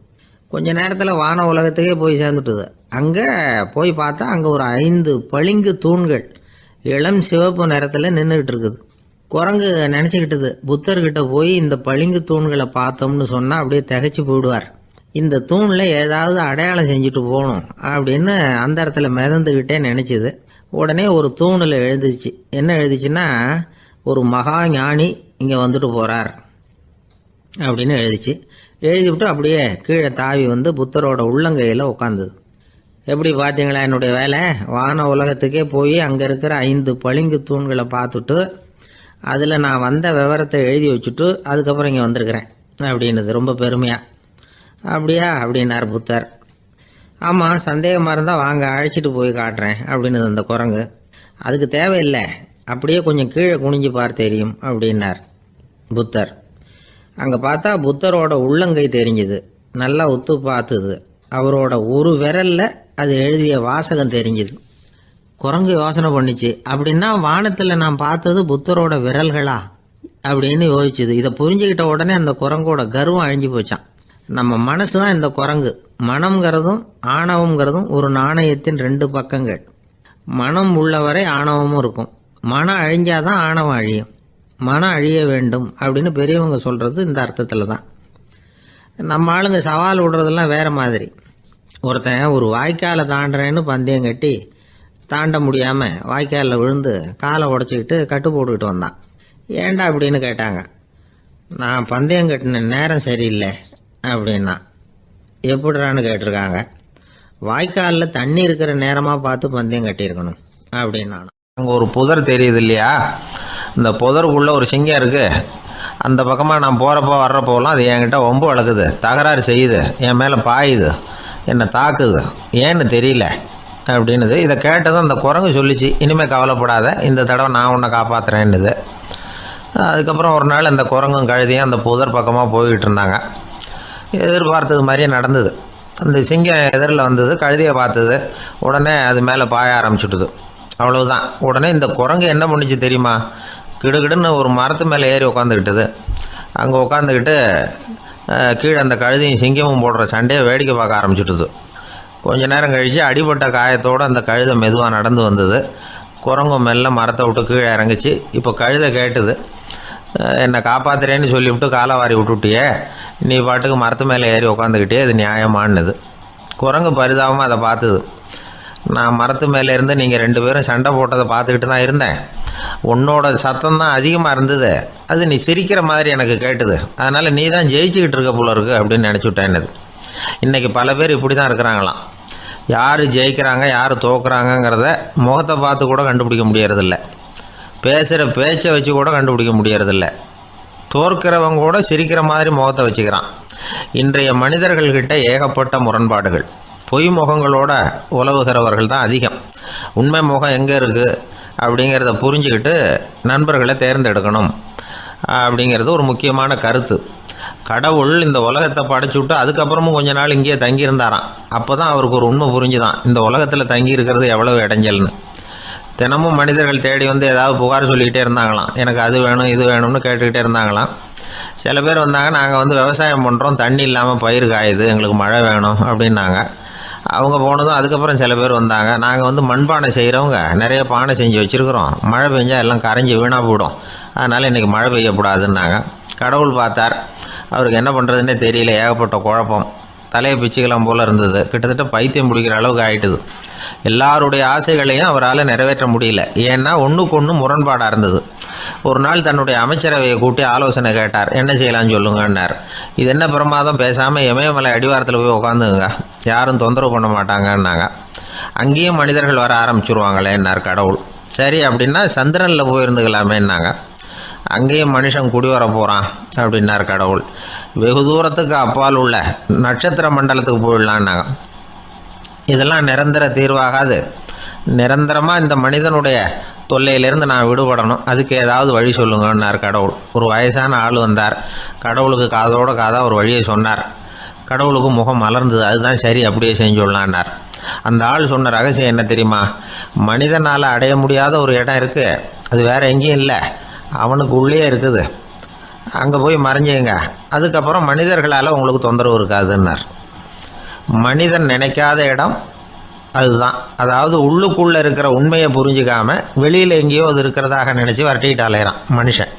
A: கொஞ்ச நேரத்தில் வான உலகத்துக்கே போய் சேர்ந்துட்டுது. அங்கே போய் பார்த்தா அங்கே ஒரு 5 பளிங்கு தூண்கள் இளம் சிவப்பு நிறத்தில் நின்றுக்கிட்டு இருக்குது. குரங்கு நினச்சிக்கிட்டது, புத்தர்கிட்ட போய் இந்த பளிங்கு தூண்களை பார்த்தோம்னு சொன்னால் அப்படியே திகைச்சு போயிடுவார், இந்த தூணில் ஏதாவது அடையாளம் செஞ்சுட்டு போகணும் அப்படின்னு அந்த இடத்துல மிதந்துக்கிட்டே நினச்சிது. உடனே ஒரு தூணில் எழுதிச்சு. என்ன எழுதிச்சுன்னா, ஒரு மகா ஞானி இங்கே போகிறார் அப்படின்னு எழுதிச்சு. எழுதிவிட்டு அப்படியே கீழே தாவி புத்தரோட உள்ளங்கையில் உட்காந்துது. எப்படி பார்த்தீங்களா என்னுடைய வேலை? வான உலகத்துக்கே போய் அங்கே இருக்கிற 5 பளிங்கு தூண்களை பார்த்துட்டு அதில் நான் வந்த விவரத்தை எழுதி வச்சுட்டு அதுக்கப்புறம் இங்கே வந்திருக்கிறேன் அப்படின்னுது ரொம்ப பெருமையாக. அப்படியா அப்படின்னார் புத்தர். ஆமாம், சந்தேகமாக இருந்தால் வாங்க அழைச்சிட்டு போய் காட்டுறேன் அப்படின்னு அந்த குரங்கு. அதுக்கு தேவையில்லை, அப்படியே கொஞ்சம் கீழே குனிஞ்சு பார் தெரியும் அப்படின்னார் புத்தர். அங்கே பார்த்தா புத்தரோட உள்ளங்கை தெரிஞ்சுது. நல்லா உத்து பார்த்துது. அவரோட ஒரு விரலில் அது எழுதிய வாசகம் தெரிஞ்சுது. குரங்கு யோசனை பண்ணிச்சு, அப்படின்னா வானத்தில் நான் பார்த்தது புத்தரோட விரல்களா அப்படின்னு யோசிச்சுது. இதை புரிஞ்சுக்கிட்ட உடனே அந்த குரங்கோட கர்வம் அழிஞ்சு போச்சான். நம்ம மனசு தான் இந்த குரங்கு. மனம்ங்கிறதும் ஆணவம்ங்கிறதும் ஒரு நாணயத்தின் 2 பக்கங்கள். மனம் உள்ளவரை ஆணவமும் இருக்கும். மனம் அழிஞ்சாதான் ஆணவம் அழியும். மனம் அழிய வேண்டும் அப்படின்னு பெரியவங்க சொல்கிறது இந்த அர்த்தத்தில் தான். நம்ம ஆளுங்க சவால் விடுறதெல்லாம் வேறு மாதிரி. ஒருத்தன் ஒரு வாய்க்காலை தாண்டுறேன்னு பந்தயம் கட்டி தாண்ட முடியாமல் வாய்க்காலில் விழுந்து காலை உடச்சிக்கிட்டு கட்டு போட்டுக்கிட்டு வந்தான். ஏன்டா அப்படின்னு கேட்டாங்க. நான் பந்தயம் கட்டின நேரம் சரியில்லை அப்படின்னா. எப்படிறான்னு கேட்டிருக்காங்க. வாய்க்காலில் தண்ணி இருக்கிற நேரமாக பார்த்து பந்தயம் கட்டியிருக்கணும் அப்படின்னா.
B: அங்கே ஒரு புதர் தெரியுது இல்லையா, இந்த புதருக்குள்ளே ஒரு சிங்கம் இருக்குது. அந்த பக்கமாக நான் போகிறப்போ வர்றப்போலாம் அது என்கிட்ட வம்பு வளர்க்குது, தகராறு செய்யுது, என் மேலே பாயுது, என்னை தாக்குது, ஏன்னு தெரியல அப்படின்னுது. இதை கேட்டதும் அந்த குரங்கு சொல்லிச்சு, இனிமேல் கவலைப்படாத, இந்த தடவை நான் உன்னை காப்பாற்றுறேன்னுது. அதுக்கப்புறம் ஒரு நாள் அந்த குரங்கும் கழுதியும் அந்த புதர் பக்கமாக போய்கிட்டு இருந்தாங்க. எதிர்பார்த்தது மாதிரியே நடந்தது. அந்த சிங்கம் எதிரில் வந்தது, கழுதியை பார்த்தது, உடனே அது மேலே பாய ஆரம்பிச்சுட்டுது. அவ்வளவுதான். உடனே இந்த குரங்கு என்ன பண்ணிச்சு தெரியுமா, கிடுகிடுன்னு ஒரு மரத்து மேலே ஏறி உட்காந்துக்கிட்டது. அங்கே உட்காந்துக்கிட்டு கீழே அந்த கழுதையும் சிங்கமும் போடுற சண்டையை வேடிக்கை பார்க்க ஆரம்பிச்சுட்டுது. கொஞ்ச நேரம் கழித்து அடிபட்ட காயத்தோடு அந்த கழுதை மெதுவாக நடந்து வந்தது. குரங்கும் மெல்ல மரத்தை விட்டு கீழே இறங்குச்சு. இப்போ கழுதை கேட்டுது, என்னை காப்பாற்றுறேன்னு சொல்லிவிட்டு காலை வாரி விட்டுட்டியே, நீ பாட்டுக்கு மரத்து மேலே ஏறி உட்காந்துக்கிட்டே, அது நியாயமானது. குரங்கு பரிதாபமாக அதை பார்த்துது. நான் மரத்து மேலே இருந்து நீங்கள் 2 பேரும் சண்டை போட்டதை பார்த்துக்கிட்டு தான் இருந்தேன்.
A: உன்னோட சத்தம் தான் அதிகமாக இருந்தது, அது நீ சிரிக்கிற மாதிரி எனக்கு கேட்டுது, அதனால் நீ தான் ஜெயிச்சுக்கிட்டு இருக்க போல இருக்கு அப்படின்னு நினச்சிவிட்டேன். இன்றைக்கி பல பேர் இப்படி தான் இருக்கிறாங்களாம். யார் ஜெயிக்கிறாங்க யார் தோக்குறாங்கங்கிறத முகத்தை பார்த்து கூட கண்டுபிடிக்க முடியறதில்ல, பேசுகிற பேச்சை வச்சு கூட கண்டுபிடிக்க முடியறதில்ல. தோற்கிறவங்க கூட சிரிக்கிற மாதிரி முகத்தை வச்சுக்கிறான். இன்றைய மனிதர்கள்கிட்ட ஏகப்பட்ட முரண்பாடுகள். பொய் முகங்களோட உலவுகிறவர்கள் தான் அதிகம். உண்மை முகம் எங்கே இருக்குது அப்படிங்கிறத புரிஞ்சுக்கிட்டு நண்பர்களை தேர்ந்தெடுக்கணும் அப்படிங்கிறது ஒரு முக்கியமான கருத்து. கடவுள் இந்த உலகத்தை படைச்சுவிட்டு அதுக்கப்புறமும் கொஞ்ச நாள் இங்கேயே தங்கியிருந்தாராம். அப்போ தான் அவருக்கு ஒரு உண்மை புரிஞ்சுதான், இந்த உலகத்தில் தங்கி இருக்கிறது எவ்வளவு இடைஞ்சல்னு. தினமும் மனிதர்கள் தேடி வந்து ஏதாவது புகார் சொல்லிக்கிட்டே இருந்தாங்களாம். எனக்கு அது வேணும் இது வேணும்னு கேட்டுக்கிட்டே இருந்தாங்களாம். சில பேர் வந்தாங்க, நாங்கள் வந்து விவசாயம் பண்ணுறோம், தண்ணி இல்லாமல் பயிர் காயுது, எங்களுக்கு மழை வேணும் அப்படின்னாங்க. அவங்க போனதும் அதுக்கப்புறம் சில பேர் வந்தாங்க, நாங்கள் வந்து மண்பானை செய்கிறவங்க நிறைய பானை செஞ்சு வச்சுருக்குறோம், மழை பெஞ்சால் எல்லாம் கரைஞ்சி வீணாக போயிடும், அதனால் இன்றைக்கி மழை பெய்யக்கூடாதுன்னாங்க. கடவுள் பார்த்தார், அவருக்கு என்ன பண்ணுறதுன்னே தெரியல, ஏகப்பட்ட குழப்பம், தலையை பிச்சுக்கலாம் போல் இருந்தது, கிட்டத்தட்ட பைத்தியம் பிடிக்கிற அளவுக்கு ஆகிட்டுது. எல்லாருடைய ஆசைகளையும் அவரால் நிறைவேற்ற முடியல, ஏன்னா ஒன்றுக்கு ஒன்று முரண்பாடாக இருந்தது. ஒரு நாள் தன்னுடைய அமைச்சரவையை கூட்டி ஆலோசனை கேட்டார். என்ன செய்யலாம்னு சொல்லுங்கன்னார். இது என்ன பிரமாதம், பேசாமல் இமயமலை அடிவாரத்தில் போய் உட்காந்துங்க, யாரும் தொந்தரவு பண்ண மாட்டாங்கன்னாங்க. அங்கேயும் மனிதர்கள் வர ஆரம்பிச்சுருவாங்களேன்னார் கடவுள். சரி அப்படின்னா சந்திரனில் போயிருந்துக்கலாமேன்னாங்க. அங்கேயும் மனுஷன் குடி வர போகிறான் அப்படின்னார் கடவுள். வெகு தூரத்துக்கு அப்பால் உள்ள நட்சத்திர மண்டலத்துக்கு போயிடலான்னாங்க. இதெல்லாம் நிரந்தர தீர்வாகாது, நிரந்தரமாக இந்த மனிதனுடைய தொல்லையிலேருந்து நான் விடுபடணும், அதுக்கு ஏதாவது வழி சொல்லுங்கன்னார் கடவுள். ஒரு வயசான ஆள் வந்தார். கடவுளுக்கு காதோட காதாக ஒரு வழியை சொன்னார். கடவுளுக்கு முகம் மலர்ந்தது. அதுதான் சரி, அப்படியே செஞ்சுடலான்னார். அந்த ஆள் சொன்ன ரகசியம் என்ன தெரியுமா? மனிதனால் அடைய முடியாத ஒரு இடம் இருக்குது, அது வேறு எங்கேயும் இல்லை, அவனுக்கு உள்ளே இருக்குது, அங்கே போய் மறைஞ்சிங்க, அதுக்கப்புறம் மனிதர்களால் உங்களுக்கு தொந்தரவு இருக்காதுன்னார். மனிதன் நினைக்காத இடம் அதுதான். அதாவது உள்ளுக்குள்ளே இருக்கிற உண்மையை புரிஞ்சிக்காம வெளியில் எங்கேயோ அது இருக்கிறதாக நினச்சி வரட்டிக்கிட்டு அலையிறான் மனுஷன்.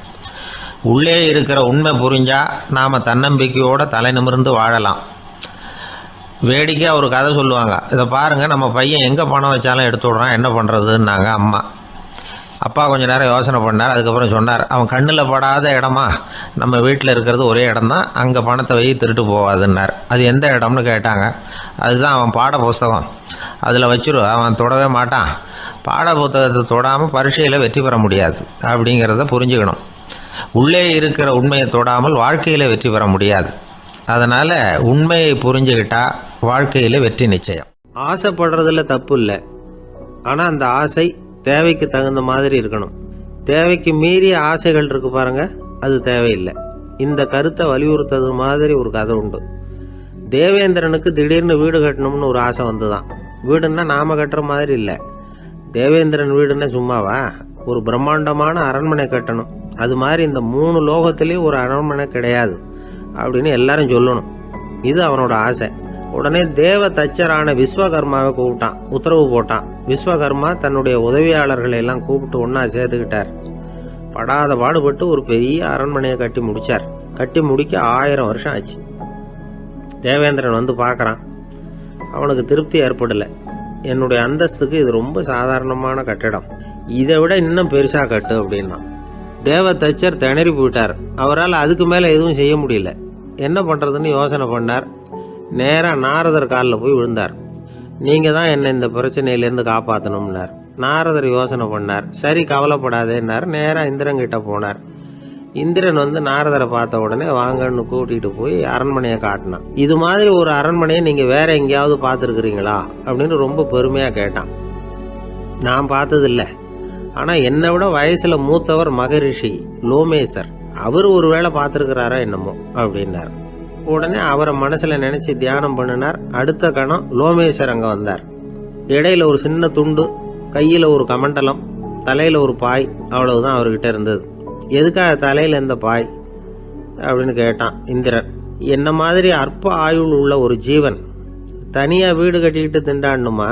A: உள்ளே இருக்கிற உண்மை புரிஞ்சால் நாம் தன்னம்பிக்கையோடு தலை நிமிர்ந்து வாழலாம். வேடிக்கையாக ஒரு கதை சொல்லுவாங்க, இதை பாருங்கள், நம்ம பையன் எங்கே பணம் வச்சாலும் எடுத்து விட்றான், என்ன பண்ணுறதுன்னாங்க அம்மா. அப்பா கொஞ்சம் நேரம் யோசனை பண்ணார். அதுக்கப்புறம் சொன்னார், அவன் கண்ணில் படாத இடமா நம்ம வீட்டில் இருக்கிறது ஒரே இடம்தான், அங்கே பணத்தை வை திருட்டு போகாதுன்னார். அது எந்த இடம்னு கேட்டாங்க. அதுதான் அவன் பாட புஸ்தகம், அதில் வச்சிரு, அவன் தொடவே மாட்டான், பாட புத்தகத்தை தொடாமல் பரீட்சையில் வெற்றி பெற முடியாது அப்படிங்கிறத புரிஞ்சுக்கணும். உள்ளே இருக்கிற உண்மையை தொடாமல் வாழ்க்கையில் வெற்றி பெற முடியாது. அதனால் உண்மையை புரிஞ்சுக்கிட்டால் வாழ்க்கையில் வெற்றி நிச்சயம். ஆசைப்படுறதுல தப்பு இல்லை, ஆனால் அந்த ஆசை தேவைக்கு தகுந்த மாதிரி இருக்கணும். தேவைக்கு மீறிய ஆசைகள் இருக்கு பாருங்க, அது தேவையில்லை. இந்த கருத்தை வலியுறுத்தது மாதிரி ஒரு கதை உண்டு. தேவேந்திரனுக்கு திடீர்னு வீடு கட்டணும்னு ஒரு ஆசை வந்துதான். வீடுன்னா நாம கட்டுற மாதிரி இல்லை, தேவேந்திரன் வீடுன்னா சும்மாவா, ஒரு பிரம்மாண்டமான அரண்மனை கட்டணும். அது மாதிரி இந்த 3 லோகத்திலேயும் ஒரு அரண்மனை கிடையாது அப்படின்னு எல்லாரும் சொல்லணும். இது அவனோட ஆசை. உடனே தேவ தச்சரான விஸ்வகர்மாவை கூப்பிட்டான், உத்தரவு போட்டான். விஸ்வகர்மா தன்னுடைய உதவியாளர்களை எல்லாம் கூப்பிட்டு ஒன்றா சேர்த்துக்கிட்டார். படாத பாடுபட்டு ஒரு பெரிய அரண்மனையை கட்டி முடித்தார். கட்டி முடிக்க 1000 வருஷம் ஆச்சு. தேவேந்திரன் வந்து பார்க்குறான், அவனுக்கு திருப்தி ஏற்படலை. என்னுடைய அந்தஸ்துக்கு இது ரொம்ப சாதாரணமான கட்டிடம், இதை விட இன்னும் பெருசாக கட்டு அப்படின்னா. தேவ தச்சர் திணறி போயிட்டார். அவரால் அதுக்கு மேலே எதுவும் செய்ய முடியல. என்ன பண்ணுறதுன்னு யோசனை பண்ணார். நேராக நாரதர் காலில் போய் விழுந்தார். நீங்கள் தான் என்னை இந்த பிரச்சனையிலேருந்து காப்பாற்றணும்னார். நாரதர் யோசனை பண்ணார். சரி கவலைப்படாதேன்னார். நேராக இந்திரன்கிட்ட போனார். இந்திரன் வந்து நாரதரை பார்த்த உடனே வாங்கன்னு கூட்டிகிட்டு போய் அரண்மனையை காட்டினான். இது மாதிரி ஒரு அரண்மனையை நீங்கள் வேற எங்கேயாவது பார்த்துருக்குறீங்களா அப்படின்னு ரொம்ப பெருமையாக கேட்டான். நான் பார்த்ததில்லை, ஆனால் என்னை விட வயசில் மூத்தவர் மகரிஷி லோமேசர், அவர் ஒரு வேளை பார்த்துருக்கிறாரா என்னமோ அப்படின்னார். உடனே அவரை மனசில் நினச்சி தியானம் பண்ணினார். அடுத்த கணம் லோமேசர் அங்கே வந்தார். இடையில ஒரு சின்ன துண்டு, கையில் ஒரு கமண்டலம், தலையில் ஒரு பாய், அவ்வளவுதான் அவர்கிட்ட இருந்தது. எதுக்காக தலையில் எந்த பாய் அப்படின்னு கேட்டான் இந்திரன். என்ன மாதிரி அற்ப ஆயுள் உள்ள ஒரு ஜீவன் தனியாக வீடு கட்டிக்கிட்டு திண்டாடணுமா?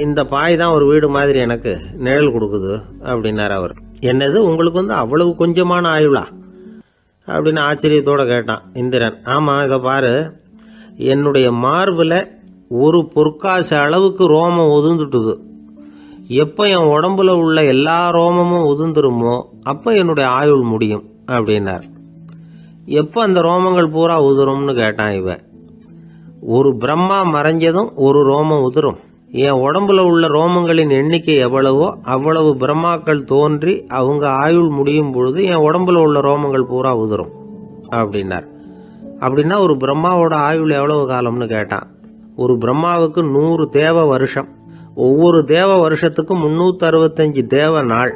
A: இந்த பாய் தான் ஒரு வீடு மாதிரி எனக்கு நிழல் கொடுக்குது அப்படின்னார் அவர். என்னது, உங்களுக்கு வந்து அவ்வளவு கொஞ்சமான ஆயுளா அப்படின்னு ஆச்சரியத்தோடு கேட்டான் இந்திரன். ஆமாம், இதை பாரு, என்னுடைய மார்பில் ஒரு பொற்காசு அளவுக்கு ரோமம் ஒதுந்துட்டுது. எப்போ என் உடம்புல உள்ள எல்லா ரோமமும் உதிர்ந்துருமோ அப்போ என்னுடைய ஆயுள் முடியும் அப்படின்னார். எப்போ அந்த ரோமங்கள் பூரா உதிரும்னு கேட்டான் இவன். ஒரு பிரம்மா மறைஞ்சதும் ஒரு ரோமம் உதிரும். என் உடம்புல உள்ள ரோமங்களின் எண்ணிக்கை எவ்வளவோ அவ்வளவு பிரம்மாக்கள் தோன்றி அவங்க ஆயுள் முடியும் பொழுது என் உடம்புல உள்ள ரோமங்கள் பூரா உதிரும் அப்படின்னார். அப்படின்னா ஒரு பிரம்மாவோட ஆயுள் எவ்வளவு காலம்னு கேட்டான். ஒரு பிரம்மாவுக்கு 100 தேவ வருஷம். ஒவ்வொரு தேவ வருஷத்துக்கும் 365 தேவ நாள்.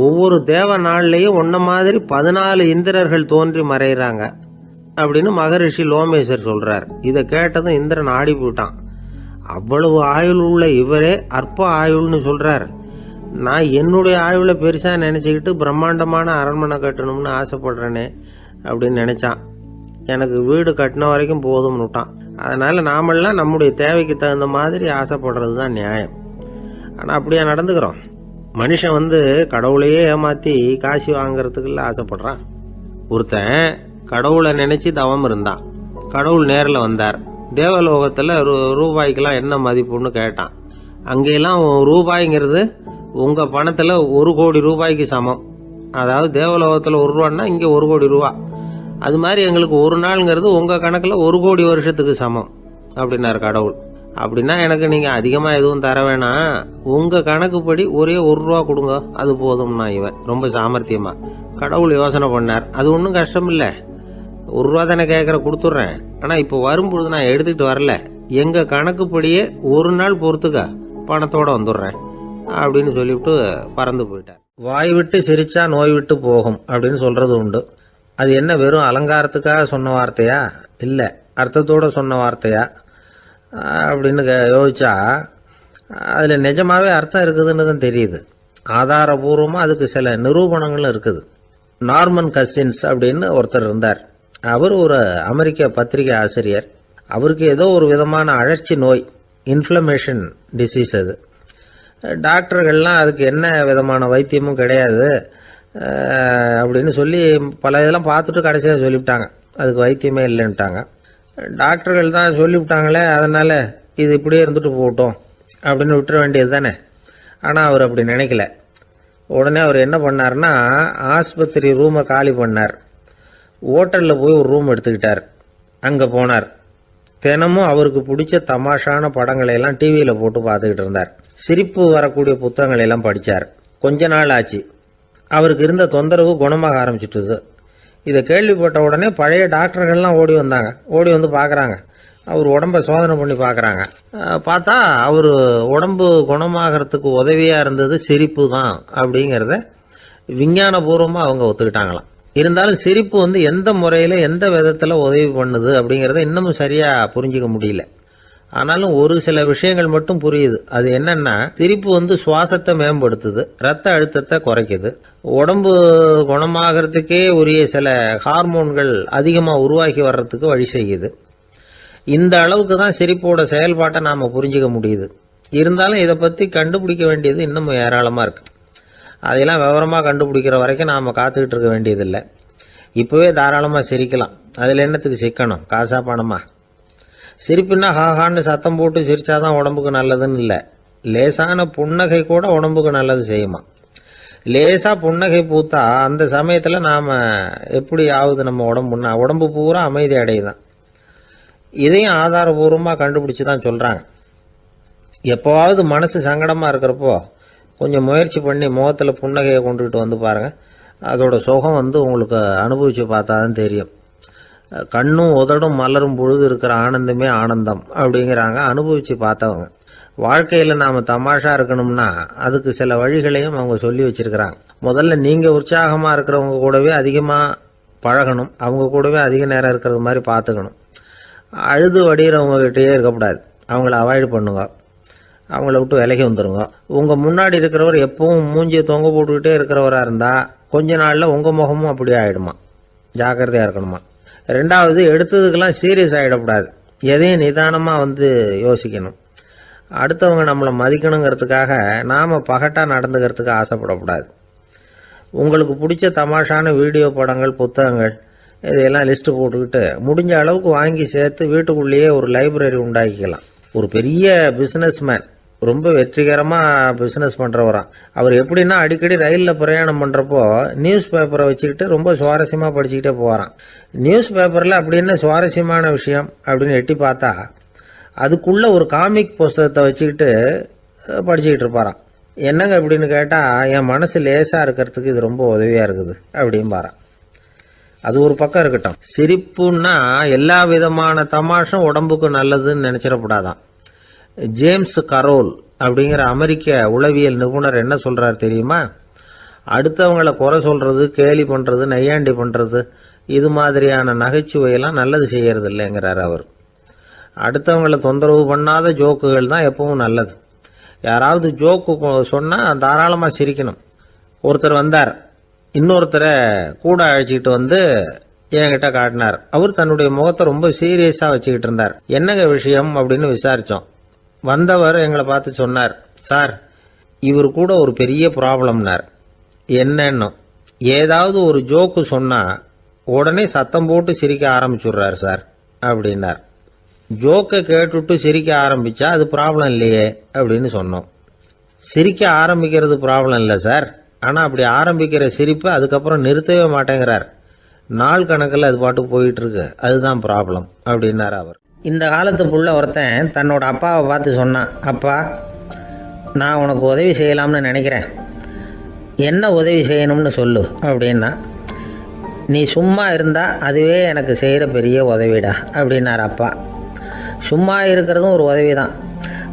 A: ஒவ்வொரு தேவ நாள்லையும் ஒன்ன மாதிரி 14 இந்திரர்கள் தோன்றி மறைகிறாங்க அப்படின்னு மகரிஷி லோமேசர் சொல்றார். இதை கேட்டதும் இந்திரன் ஆடி போயிட்டான். அவ்வளவு ஆயுள் உள்ள இவரே அற்ப ஆயுள்னு சொல்றார். நான் என்னுடைய ஆயுளை பெருசா நினைச்சுக்கிட்டு பிரம்மாண்டமான அரண்மனை கட்டணும்னு ஆசைப்படுறேனே அப்படின்னு நினைச்சான். எனக்கு வீடு கட்டின வரைக்கும் போதும்னு விட்டான். அதனால நாமெல்லாம் நம்முடைய தேவைக்கு தகுந்த மாதிரி ஆசைப்படுறது தான் நியாயம். ஆனால் அப்படியா நடந்துக்கிறோம்? மனுஷன் கடவுளையே ஏமாத்தி காசு வாங்கறதுக்குள்ள ஆசைப்படுறான். ஒருத்தன் கடவுளை நினைச்சு தவம் இருந்தான். கடவுள் நேரில் வந்தார். தேவலோகத்தில் ரூபாய்க்கெல்லாம் என்ன மதிப்புன்னு கேட்டான். அங்கெல்லாம் ரூபாய்ங்கிறது உங்கள் பணத்தில் 1 கோடி ரூபாய்க்கு சமம். அதாவது தேவலோகத்தில் 1 ரூபான்னா இங்கே 1 கோடி ரூபா. அது மாதிரி எங்களுக்கு ஒரு நாளுங்கிறது உங்கள் கணக்கில் 1 கோடி வருஷத்துக்கு சமம் அப்படின்னார் கடவுள். அப்படின்னா எனக்கு நீங்கள் அதிகமாக எதுவும் தர வேணாம், உங்கள் கணக்குப்படி ஒரே 1 ரூபா கொடுங்க, அது போதும்னா இவன் ரொம்ப சாமர்த்தியமா. கடவுள் யோசனை பண்ணார். அது ஒன்றும் கஷ்டம் இல்லை, 1 ரூபா தானே கேட்குற, கொடுத்துட்றேன். ஆனால் இப்போ வரும்பொழுது நான் எடுத்துக்கிட்டு வரல, எங்கள் கணக்குப்படியே 1 நாள் பொறுத்துக்க பணத்தோடு வந்துடுறேன் அப்படின்னு சொல்லிவிட்டு பறந்து போயிட்டார். வாய் விட்டு சிரிச்சா நோய் விட்டு போகும் அப்படின்னு சொல்கிறது உண்டு. அது என்ன வெறும் அலங்காரத்துக்காக சொன்ன வார்த்தையா, இல்லை அர்த்தத்தோடு சொன்ன வார்த்தையா அப்படின்னு யோசிச்சா அதில் நிஜமாவே அர்த்தம் இருக்குதுன்னு தான் தெரியுது. ஆதாரபூர்வமாக அதுக்கு சில நிரூபணங்களும் இருக்குது. நார்மன் கசின்ஸ் அப்படின்னு ஒருத்தர் இருந்தார். அவர் ஒரு அமெரிக்க பத்திரிகை ஆசிரியர். அவருக்கு ஏதோ ஒரு விதமான அழற்சி நோய், இன்ஃப்ளமேஷன் டிசீஸ். அது டாக்டர்கள்லாம் அதுக்கு என்ன விதமான வைத்தியமும் கிடையாது அப்படின்னு சொல்லி பல இதெல்லாம் பார்த்துட்டு கடைசியாக சொல்லிவிட்டாங்க அதுக்கு வைத்தியமே இல்லைன்ட்டாங்க. டாக்டர்கள் தான் சொல்லிவிட்டாங்களே, அதனால் இது இப்படியே இருந்துட்டு போகட்டும் அப்படின்னு விட்டுற வேண்டியது தானே. ஆனால் அவர் அப்படி நினைக்கல. உடனே அவர் என்ன பண்ணார்னா, ஆஸ்பத்திரி ரூமை காலி பண்ணார். ஹோட்டலில் போய் ஒரு ரூம் எடுத்துக்கிட்டார். அங்கே போனார். தினமும் அவருக்கு பிடிச்ச தமாஷான படங்களை எல்லாம் டிவியில் போட்டு பார்த்துக்கிட்டு இருந்தார். சிரிப்பு வரக்கூடிய புத்தகங்களை எல்லாம் படித்தார். கொஞ்ச நாள் ஆச்சு, அவருக்கு இருந்த தொந்தரவு குணமாக ஆரம்பிச்சிட்டுது. இதை கேள்விப்பட்ட உடனே பழைய டாக்டர்கள்லாம் ஓடி வந்தாங்க. ஓடி வந்து பார்க்குறாங்க, அவர் உடம்பை சோதனை பண்ணி பார்க்குறாங்க. பார்த்தா அவர் உடம்பு குணமாகறதுக்கு உதவியாக இருந்தது சிரிப்பு தான் அப்படிங்கிறத விஞ்ஞானபூர்வமாக அவங்க ஒத்துக்கிட்டாங்களாம். இருந்தாலும் சிரிப்பு எந்த முறையில் எந்த விதத்தில் உதவி பண்ணுது அப்படிங்கிறத இன்னமும் சரியாக புரிஞ்சிக்க முடியல. ஆனாலும் ஒரு சில விஷயங்கள் மட்டும் புரியுது. அது என்னன்னா, சிரிப்பு சுவாசத்தை மேம்படுத்துது, ரத்த அழுத்தத்தை குறைக்குது, உடம்பு குணமாகறதுக்கே உரிய சில ஹார்மோன்கள் அதிகமாக உருவாக்கி வர்றதுக்கு வழி செய்யுது. இந்த அளவுக்கு தான் சிரிப்போட செயல்பாட்டை நாம் புரிஞ்சிக்க முடியுது. இருந்தாலும் இதை பற்றி கண்டுபிடிக்க வேண்டியது இன்னமும் ஏராளமாக இருக்குது. அதையெல்லாம் விவரமாக கண்டுபிடிக்கிற வரைக்கும் நாம் காத்துக்கிட்டு இருக்க வேண்டியதில்லை. இப்போவே தாராளமாக சிரிக்கலாம். அதில் என்னத்துக்கு சிக்கணும், காசா பணமா? சிரிப்புன்னா ஹாஹான்னு சத்தம் போட்டு சிரிச்சாதான் உடம்புக்கு நல்லதுன்னு இல்லை. லேசான புன்னகை கூட உடம்புக்கு நல்லது செய்யுமா. லேசாக புன்னகை பூத்தா அந்த சமயத்தில் நாம் எப்படி ஆகுது நம்ம உடம்புன்னா, உடம்பு பூரா அமைதி அடையுதான். இதையும் ஆதாரபூர்வமாக கண்டுபிடிச்சி தான் சொல்கிறாங்க. எப்போவாவது மனசு சங்கடமாக இருக்கிறப்போ கொஞ்சம் முயற்சி பண்ணி முகத்தில் புன்னகையை கொண்டுகிட்டு வந்து பாருங்கள். அதோட சுகம் உங்களுக்கு அனுபவித்து பார்த்தா தான் தெரியும். கண்ணும் உதடும் மலரும் பொழுது இருக்கிற ஆனந்தமே ஆனந்தம் அப்படிங்கிறாங்க அனுபவித்து பார்த்தவங்க. வாழ்க்கையில் நாம் தமாஷா இருக்கணும்னா அதுக்கு சில வழிகளையும் அவங்க சொல்லி வச்சிருக்கிறாங்க. முதல்ல நீங்கள் உற்சாகமாக இருக்கிறவங்க கூடவே அதிகமாக பழகணும், அவங்க கூடவே அதிக நேரம் இருக்கிறது மாதிரி பார்த்துக்கணும். அழுது வடிகிறவங்ககிட்டயே இருக்கக்கூடாது, அவங்கள அவாய்டு பண்ணுங்க, அவங்கள விட்டு விலகி வந்துடுங்க. உங்கள் முன்னாடி இருக்கிறவர் எப்பவும் மூஞ்சியை தொங்க போட்டுக்கிட்டே இருக்கிறவராக இருந்தால் கொஞ்ச நாளில் உங்கள் முகமும் அப்படியே ஆகிடுமா, ஜாக்கிரதையாக இருக்கணுமா. ரெண்டாவது, எடுத்ததுக்கெல்லாம் சீரியஸ் ஆகிடக்கூடாது, எதையும் நிதானமாக யோசிக்கணும். அடுத்தவங்க நம்மளை மதிக்கணுங்கிறதுக்காக நாம் பகட்டாக நடந்துக்கிறதுக்கு ஆசைப்படக்கூடாது. உங்களுக்கு பிடிச்ச தமாஷான வீடியோ படங்கள், புத்தகங்கள் இதையெல்லாம் லிஸ்ட்டு போட்டுக்கிட்டு முடிஞ்ச அளவுக்கு வாங்கி சேர்த்து வீட்டுக்குள்ளேயே ஒரு லைப்ரரி உண்டாக்கிக்கலாம். ஒரு பெரிய பிஸ்னஸ்மேன் ரொம்ப வெற்றிகரமாக பிஸ்னஸ் பண்ணுறவராம். அவர் எப்படின்னா அடிக்கடி ரயிலில் பிரயாணம் பண்ணுறப்போ நியூஸ் பேப்பரை வச்சுக்கிட்டு ரொம்ப சுவாரஸ்யமாக படிச்சுக்கிட்டே போகிறான். நியூஸ் பேப்பரில் அப்படி என்ன சுவாரஸ்யமான விஷயம் அப்படின்னு எட்டி பார்த்தா அதுக்குள்ளே ஒரு காமிக் புஸ்தகத்தை வச்சுக்கிட்டு படிச்சுக்கிட்டு இருப்பாராம். என்னங்க அப்படின்னு கேட்டால், என் மனசு லேசாக இருக்கிறதுக்கு இது ரொம்ப உதவியாக இருக்குது அப்படின்பாரான். அது ஒரு பக்கம் இருக்கட்டும். சிரிப்புன்னா எல்லா விதமான தமாஷும் உடம்புக்கு நல்லதுன்னு நினைச்சிடக்கூடாதான். ஜேம்ஸ் கரோல் அப்படிங்கிற அமெரிக்க உளவியல் நிபுணர் என்ன சொல்றாரு தெரியுமா? அடுத்தவங்களை குறை சொல்றது, கேலி பண்றது, நையாண்டி பண்றது, இது மாதிரியான நகைச்சுவையெல்லாம் நல்லது செய்யறது இல்லைங்கிறார் அவர். அடுத்தவங்களை தொந்தரவு பண்ணாத ஜோக்குகள் தான் எப்பவும் நல்லது. யாராவது ஜோக்கு சொன்னா தாராளமா சிரிக்கணும். ஒருத்தர் வந்தார், இன்னொருத்தரை கூட அழைச்சிக்கிட்டு வந்து என்கிட்ட காட்டினார். அவர் தன்னுடைய முகத்தை ரொம்ப சீரியஸா வச்சுக்கிட்டு இருந்தார். என்னங்க விஷயம் அப்படின்னு விசாரிச்சோம். வந்தவர் எங்களை பார்த்து சொன்னார், சார் இவர் கூட ஒரு பெரிய ப்ராப்ளம்னார். என்னன்னு, ஏதாவது ஒரு ஜோக்கு சொன்னா உடனே சத்தம் போட்டு சிரிக்க ஆரம்பிச்சுடுறாரு சார் அப்படின்னார். ஜோக்கை கேட்டுட்டு சிரிக்க ஆரம்பிச்சா அது ப்ராப்ளம் இல்லையே அப்படின்னு சொன்னோம். சிரிக்க ஆரம்பிக்கிறது ப்ராப்ளம் இல்லை சார், ஆனால் அப்படி ஆரம்பிக்கிற சிரிப்பை அதுக்கப்புறம் நிறுத்தவே மாட்டேங்கிறார். நாள் கணக்கில் அது பாட்டு போயிட்டு இருக்கு, அதுதான் ப்ராப்ளம் அப்படின்னார் அவர். இந்த காலத்து புள்ள ஒருத்தன் தன்னோட அப்பாவை பார்த்து சொன்னான், அப்பா நான் உனக்கு உதவி செய்யலாம்னு நினைக்கிறேன், என்ன உதவி செய்யணும்னு சொல்லு அப்படின்னா. நீ சும்மா இருந்தால் அதுவே எனக்கு செய்கிற பெரிய உதவிடா அப்படின்னார் அப்பா. சும்மா இருக்கிறதும் ஒரு உதவி தான்,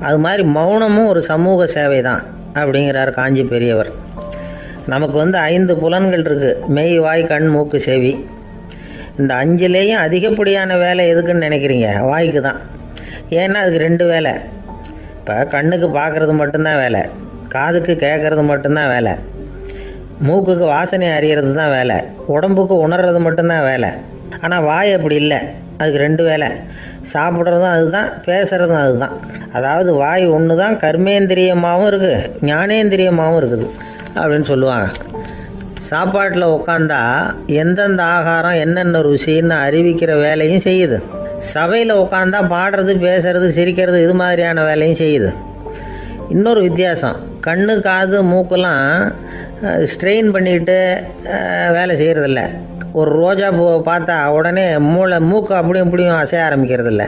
A: அது மாதிரி மௌனமும் ஒரு சமூக சேவை தான் அப்படிங்கிறார் காஞ்சி பெரியவர். நமக்கு 5 புலன்கள் இருக்குது, மெய், வாய், கண், மூக்கு, செவி. இந்த 5லேயும் அதிகப்படியான வேலை எதுக்குன்னு நினைக்கிறீங்க? வாய்க்கு தான். ஏன்னா அதுக்கு 2 வேலை. இப்போ கண்ணுக்கு பார்க்குறது மட்டும்தான் வேலை, காதுக்கு கேட்குறது மட்டும்தான் வேலை, மூக்குக்கு வாசனை அறியறது தான் வேலை, உடம்புக்கு உணர்றது மட்டும்தான் வேலை. ஆனால் வாய் அப்படி இல்லை, அதுக்கு 2 வேலை. சாப்பிட்றதும் அதுதான், பேசுகிறதும் அதுதான். அதாவது வாய் ஒன்று தான் கர்மேந்திரியமாகவும் இருக்குது, ஞானேந்திரியமாகவும் இருக்குது அப்படின்னு சொல்லுவாங்க. சாப்பாட்டில் உட்காந்தா எந்தெந்த ஆகாரம் என்னென்ன ருசின்னு அறிவிக்கிற வேலையும் செய்யுது. சபையில் உட்காந்தா பாடுறது, பேசுறது, சிரிக்கிறது, இது மாதிரியான வேலையும் செய்யுது. இன்னொரு வித்தியாசம், கண்ணு, காது, மூக்கெல்லாம் ஸ்ட்ரெயின் பண்ணிக்கிட்டு வேலை செய்கிறதில்ல. ஒரு ரோஜா பூவை பார்த்தா உடனே மூக்கு அப்படியும் இப்படியும் அசைய ஆரம்பிக்கிறதில்ல.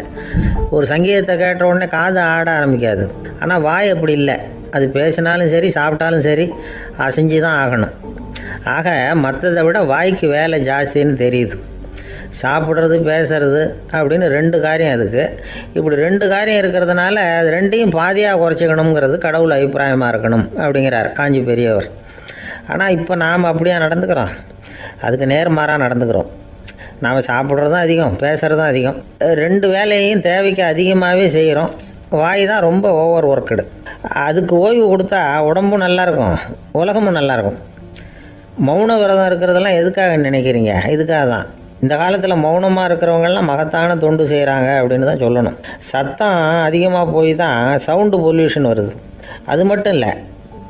A: ஒரு சங்கீதத்தை கேட்ட உடனே காது ஆட ஆரம்பிக்காது. ஆனால் வாய் அப்படி இல்லை, அது பேசினாலும் சரி சாப்பிட்டாலும் சரி அசைஞ்சு தான் ஆகணும். ஆக மற்றதை விட வாய்க்கு வேலை ஜாஸ்தின்னு தெரியுது. சாப்பிட்றது, பேசுறது அப்படின்னு 2 காரியம் அதுக்கு. இப்படி 2 காரியம் இருக்கிறதுனால அது 2ஐயும் பாதியாக குறைச்சிக்கணுங்கிறது கடவுள் அபிப்பிராயமாக இருக்கணும் அப்படிங்கிறார் காஞ்சி பெரியவர். ஆனால் இப்போ நாம் அப்படியே நடந்துக்கிறோம், அதுக்கு நேர்மாறாக நடந்துக்கிறோம். நாம் சாப்பிட்றதும் அதிகம், பேசுகிறதும் அதிகம், 2 வேலையையும் தேவைக்கு அதிகமாகவே செய்கிறோம். வாய் தான் ரொம்ப ஓவர் ஒர்க்குடு. அதுக்கு ஓய்வு கொடுத்தா உடம்பும் நல்லாயிருக்கும், உலகமும் நல்லாயிருக்கும். மௌன விரதம் இருக்கிறதெல்லாம் எதுக்காக நினைக்கிறீங்க? இதுக்காக தான். இந்த காலத்தில் மௌனமாக இருக்கிறவங்கெல்லாம் மகத்தான தொண்டு செய்கிறாங்க அப்படின்னு தான் சொல்லணும். சத்தம் அதிகமாக போய் தான் சவுண்டு பொல்யூஷன் வருது. அது மட்டும் இல்லை,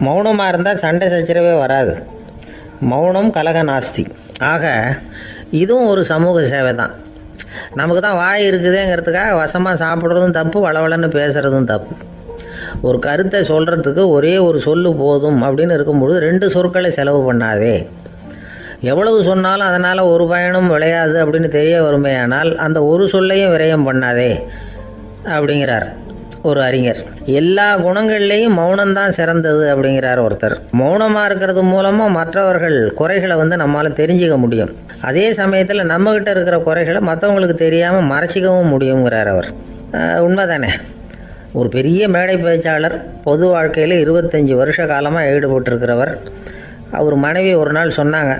A: மௌனமாக இருந்தால் சண்டை சச்சரவே வராது. மௌனம் கலக நாஸ்தி. ஆக இதுவும் ஒரு சமூக சேவை தான். நமக்கு தான் வாய் இருக்குதுங்கிறதுக்காக வசமாக சாப்பிட்றதும் தப்பு, வளவளன்னு பேசுகிறதும் தப்பு. ஒரு கருத்தை சொல்கிறதுக்கு ஒரே ஒரு சொல்லு போதும் அப்படின்னு இருக்கும்பொழுது 2 சொற்களை செலவு பண்ணாதே. எவ்வளவு சொன்னாலும் அதனால் ஒரு பயனும் விளையாது அப்படின்னு தெரிய வருமே, ஆனால் அந்த ஒரு சொல்லையும் விரயம் பண்ணாதே அப்படிங்கிறார் ஒரு அறிஞர். எல்லா குணங்கள்லேயும் மௌனம்தான் சிறந்தது அப்படிங்கிறார் ஒருத்தர். மௌனமாக இருக்கிறது மூலமாக மற்றவர்கள் குறைகளை நம்மளால் தெரிஞ்சிக்க முடியும். அதே சமயத்தில் நம்மக்கிட்ட இருக்கிற குறைகளை மற்றவங்களுக்கு தெரியாமல் மறைச்சிக்கவும் முடியுங்கிறார் அவர். உண்மைதானே? ஒரு பெரிய மேடை பேச்சாளர், பொது வாழ்க்கையில் 25 வருஷ காலமாக ஈடுபட்டிருக்கிறவர். அவர் மனைவி ஒரு நாள் சொன்னாங்க,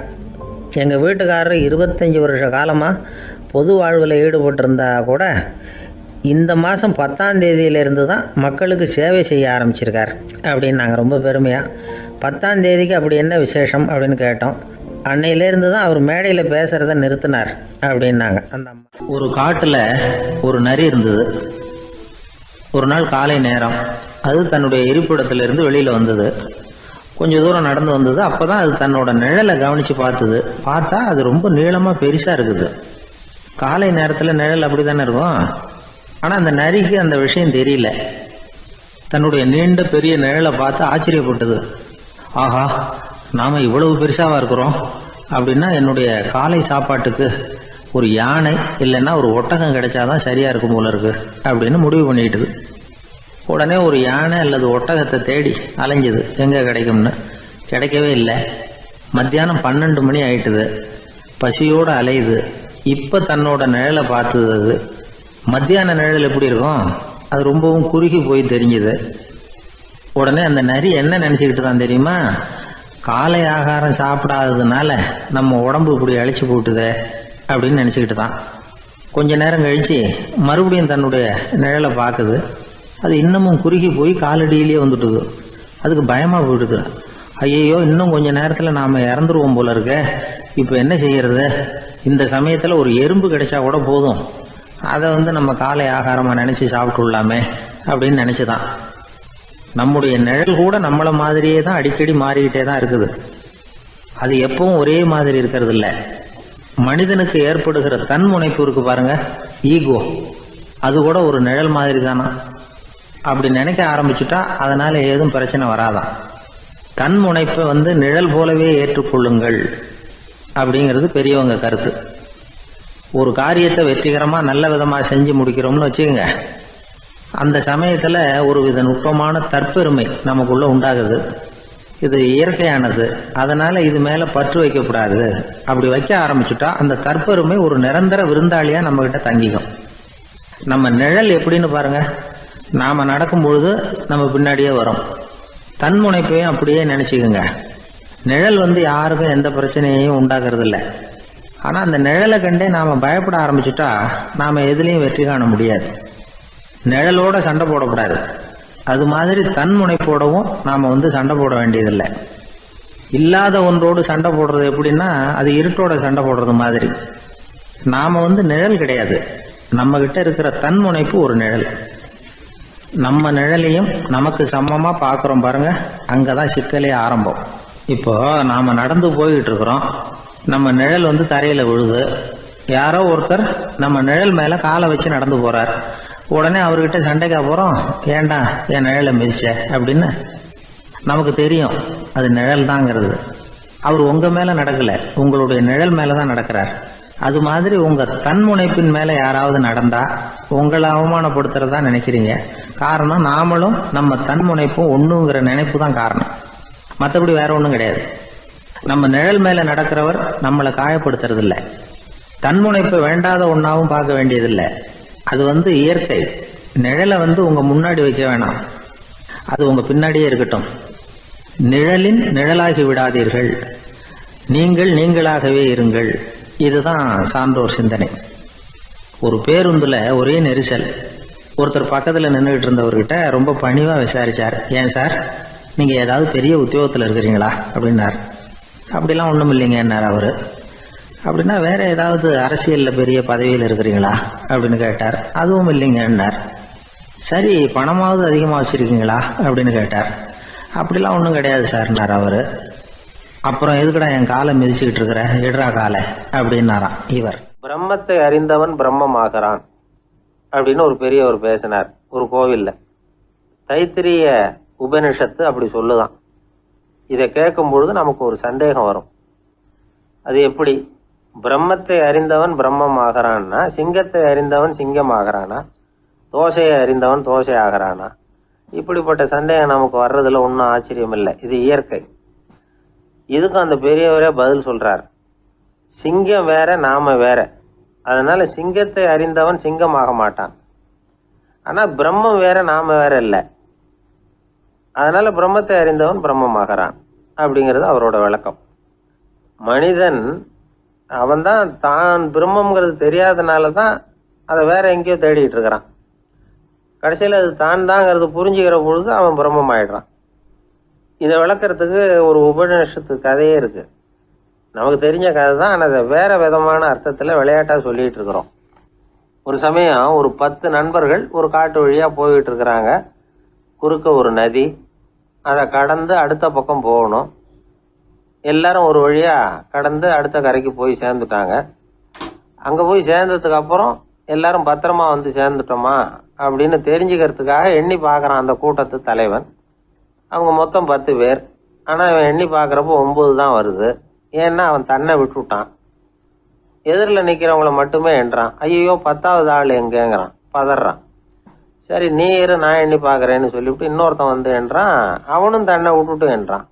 A: எங்கள் வீட்டுக்காரர் 25 வருஷ காலமாக பொது வாழ்வில் ஈடுபட்டிருந்தா கூட இந்த மாதம் 10ஆம் தேதியிலேருந்து தான் மக்களுக்கு சேவை செய்ய ஆரம்பிச்சிருக்கார் அப்படின்னு நாங்கள் ரொம்ப பெருமையாக. 10ஆம் தேதிக்கு அப்படி என்ன விசேஷம் அப்படின்னு கேட்டோம். அன்னையிலேருந்து தான் அவர் மேடையில் பேசுகிறத நிறுத்தினார் அப்படின்னாங்க அந்த அம்மா. ஒரு காட்டில் ஒரு நரி இருந்தது. ஒரு நாள் காலை நேரம் அது தன்னுடைய இருப்பிடத்திலிருந்து வெளியில் வந்தது. கொஞ்சம் தூரம் நடந்து வந்தது. அப்போ தான் அது தன்னோட நிழலை கவனித்து பார்த்தா அது ரொம்ப நீளமாக பெருசாக இருக்குது. காலை நேரத்தில் நிழல் அப்படி தானே இருக்கும். ஆனால் அந்த நரிக்கு அந்த விஷயம் தெரியல. தன்னுடைய நீண்ட பெரிய நிழலை பார்த்து ஆச்சரியப்பட்டது. ஆஹா, நாம இவ்வளவு பெருசாவா இருக்கிறோம் அப்படின்னா என்னுடைய காலை சாப்பாட்டுக்கு ஒரு யானை இல்லைன்னா ஒரு ஒட்டகம் கிடைச்சாதான் சரியா இருக்கும் போல இருக்கு அப்படின்னு முடிவு பண்ணிட்டுது. உடனே ஒரு யானை அல்லது ஒட்டகத்தை தேடி அலைஞ்சது, எங்க கிடைக்கும்னு. கிடைக்கவே இல்லை. மத்தியானம் 12 மணி ஆயிட்டுது. பசியோடு அலையுது. இப்ப தன்னோட நிழலை பார்த்தது. அது மத்தியான நிழல் எப்படி இருக்கும், அது ரொம்பவும் குறுகி போய் தெரிஞ்சுது. உடனே அந்த நரி என்ன நினைச்சுக்கிட்டு தான் தெரியுமா, காலை ஆகாரம் சாப்பிடாததுனால நம்ம உடம்பு இப்படி அழிச்சு போட்டுதே அப்படின்னு நினைச்சுக்கிட்டு தான். கொஞ்ச நேரம் கழிச்சு மறுபடியும் தன்னுடைய நிழலை பார்க்குது. அது இன்னமும் குறுகி போய் காலடியிலேயே வந்துட்டுது. அதுக்கு பயமா போயிடுது. ஐயோ, இன்னும் கொஞ்ச நேரத்தில் நாம இறந்துருவோம் போல இருக்க. இப்போ என்ன செய்யறது? இந்த சமயத்தில் ஒரு எறும்பு கிடைச்சா கூட போதும், அதை நம்ம காலை ஆகாரமாக நினைச்சு சாப்பிட்டுள்ளாமே அப்படின்னு நினைச்சுதான். நம்முடைய நிழல் கூட நம்மளை மாதிரியே தான் அடிக்கடி மாறிக்கிட்டே தான் இருக்குது. அது எப்பவும் ஒரே மாதிரி இருக்கிறது இல்லை. மனிதனுக்கு ஏற்படுகிற தன்முனைப்பு இருக்கு பாருங்க, ஈகோ, அது கூட ஒரு நிழல் மாதிரி தானா. அப்படி நினைக்க ஆரம்பிச்சுட்டா அதனால ஏதும் பிரச்சனை வராதான். தன்முனைப்பை நிழல் போலவே ஏற்றுக்கொள்ளுங்கள் அப்படிங்கிறது பெரியவங்க கருத்து. ஒரு காரியத்தை வெற்றிகரமா நல்ல விதமா செஞ்சு முடிக்கிறோம்னு வச்சுக்கோங்க, அந்த சமயத்துல ஒரு வித நுட்பமான தற்பெருமை நமக்குள்ள உண்டாகுது. இது இயற்கையானது, அதனால இது மேல பற்று வைக்கக்கூடாது. அப்படி வைக்க ஆரம்பிச்சுட்டா அந்த தற்பெருமை ஒரு நிரந்தர விருந்தாளியா நம்ம கிட்ட தங்கிக்கும். நம்ம நிழல் எப்படின்னு பாருங்க, நாம நடக்கும் பொழுது நம்ம பின்னாடியே வரும். தன்முனைப்பையும் அப்படியே நினைச்சுக்குங்க. நிழல் யாருக்கும் எந்த பிரச்சனையையும் உண்டாக்குறது இல்லை. ஆனா அந்த நிழலை கண்டே நாம பயப்பட ஆரம்பிச்சுட்டா நாம எதுலையும் வெற்றி காண முடியாது. நிழலோட சண்டை போடக்கூடாது. அது மாதிரி தன்முனைப்போடவும் நாம சண்டை போட வேண்டியதில்லை. இல்லாத ஒன்றோடு சண்டை போடுறது எப்படின்னா, அது இருட்டோட சண்டை போடுறது மாதிரி. நாம நிழல் கிடையாது, நம்ம கிட்ட இருக்கிற தன்முனைப்பு ஒரு நிழல். நம்ம நிழலையும் நமக்கு சமமா பாக்குறோம் பாருங்க, அங்கதான் சிக்கலே ஆரம்பம். இப்போ நாம நடந்து போய்கிட்டு இருக்கிறோம். நம்ம நிழல் தரையில விழுது. யாரோ ஒருத்தர் நம்ம நிழல் மேல காலை வச்சு நடந்து போறார். உடனே அவர்கிட்ட சண்டைக்கா போறோம், ஏண்டா என் நிழலை மிதிச்ச அப்படின்னு. நமக்கு தெரியும் அது நிழல் தாங்கிறது. அவர் உங்க மேல நடக்கல, உங்களுடைய நிழல் மேலதான் நடக்கிறார். அது மாதிரி உங்க தன்முனைப்பின் மேல யாராவது நடந்தா உங்களை அவமானப்படுத்துறதா நினைக்கிறீங்க. காரணம், நாமளும் நம்ம தன்முனைப்பும் ஒண்ணுங்கிற நினைப்பு தான் காரணம், மற்றபடி வேற ஒண்ணும் கிடையாது. நம்ம நிழல் மேல நடக்கிறவர் நம்மளை காயப்படுத்துறது இல்லை. தன்முனைப்பை வேண்டாத ஒன்னாவும் பார்க்க வேண்டியதில்லை. அது இயற்கை. நிழலை உங்க முன்னாடி வைக்க வேணாம், அது உங்க பின்னாடியே இருக்கட்டும். நிழலின் நிழலாகி விடாதீர்கள், நீங்கள் நீங்களாகவே இருங்கள். இதுதான் சான்றோர் சிந்தனை. ஒரு பேருந்துல ஒரே நெரிசல். ஒருத்தர் பக்கத்துல நின்றுகிட்டு இருந்தவர்கிட்ட ரொம்ப பணிவா விசாரிச்சார், ஏன் சார், நீங்க ஏதாவது பெரிய உத்தியோகத்துல இருக்கிறீங்களா அப்படின்னார். அப்படிலாம் ஒண்ணும் இல்லைங்க என்னார் அவரு. அப்படின்னா வேற ஏதாவது அரசியல்ல பெரிய பதவியில் இருக்கிறீங்களா அப்படின்னு கேட்டார். அதுவும் இல்லைங்கன்னார். சரி, பணமாவது அதிகமா வச்சிருக்கீங்களா அப்படின்னு கேட்டார். அப்படிலாம் ஒன்றும் கிடையாது சார்னார் அவரு. அப்புறம் எதுக்குடா என் காலை மிதிச்சுக்கிட்டு இருக்கிற, இடரா காலை அப்படின்னாராம் இவர். பிரம்மத்தை அறிந்தவன் பிரம்மமாகிறான் அப்படின்னு ஒரு பெரியவர் பேசினார் ஒரு கோவில்ல. தைத்திரிய உபனிஷத்து அப்படி சொல்லுதான். இதை கேட்கும் பொழுது நமக்கு ஒரு சந்தேகம் வரும். அது எப்படி? பிரம்மத்தை அறிந்தவன் பிரம்மம் ஆகிறான்னா, சிங்கத்தை அறிந்தவன் சிங்கம் ஆகிறானா, தோசையை அறிந்தவன் தோசை ஆகிறானா? இப்படிப்பட்ட சந்தேகம் நமக்கு வர்றதுல ஒன்றும் ஆச்சரியம் இல்லை. இது இயற்கை. இதுக்கும் அந்த பெரியவரே பதில் சொல்றார். சிங்கம் வேற, நாம வேற. அதனால சிங்கத்தை அறிந்தவன் சிங்கம் ஆக மாட்டான். ஆனா பிரம்மம் வேற, நாம வேற இல்லை. அதனால பிரம்மத்தை அறிந்தவன் பிரம்மம் ஆகிறான் அப்படிங்கிறது அவரோட விளக்கம். மனிதன் அவன்தான் தான் பிரம்மங்கிறது தெரியாதனால தான் அதை வேற எங்கேயோ தேடிட்டு இருக்கிறான். கடைசியில் அது தான் தாங்கிறது புரிஞ்சுக்கிற பொழுது அவன் பிரம்மம் ஆயிடுறான். இதை விளக்கறதுக்கு ஒரு உபநிஷத்து கதையே இருக்கு. நமக்கு தெரிஞ்ச கதை தான், ஆனால் அதை வேற விதமான அர்த்தத்தில் விளையாட்டாக சொல்லிட்டு இருக்கிறோம். ஒரு சமயம் ஒரு 10 நண்பர்கள் ஒரு காட்டு வழியாக போய்கிட்டு இருக்கிறாங்க. குறுக்க ஒரு நதி, அதை கடந்து அடுத்த பக்கம் போகணும். எல்லாரும் ஒரு வழியாக கடந்து அடுத்த கரைக்கு போய் சேர்ந்துட்டாங்க. அங்கே போய் சேர்ந்ததுக்கு அப்புறம் எல்லாரும் பத்திரமா சேர்ந்துட்டோமா அப்படின்னு தெரிஞ்சுக்கிறதுக்காக எண்ணி பார்க்குறான் அந்த கூட்டத்து தலைவன். அவங்க மொத்தம் 10 பேர். ஆனால் இவன் எண்ணி பார்க்குறப்போ 9 தான் வருது. ஏன்னா அவன் தன்னை விட்டுவிட்டான். எதிரில் நிற்கிறவங்கள மட்டுமே எண்றான். ஐயோ 10வது ஆள் எங்கேங்கிறான், பதறான். சரி நீ இரு, நான் எண்ணி பார்க்குறேன்னு சொல்லிவிட்டு இன்னொருத்தன் வந்து எண்றான். அவனும் தன்னை விட்டுட்டு எண்றான்.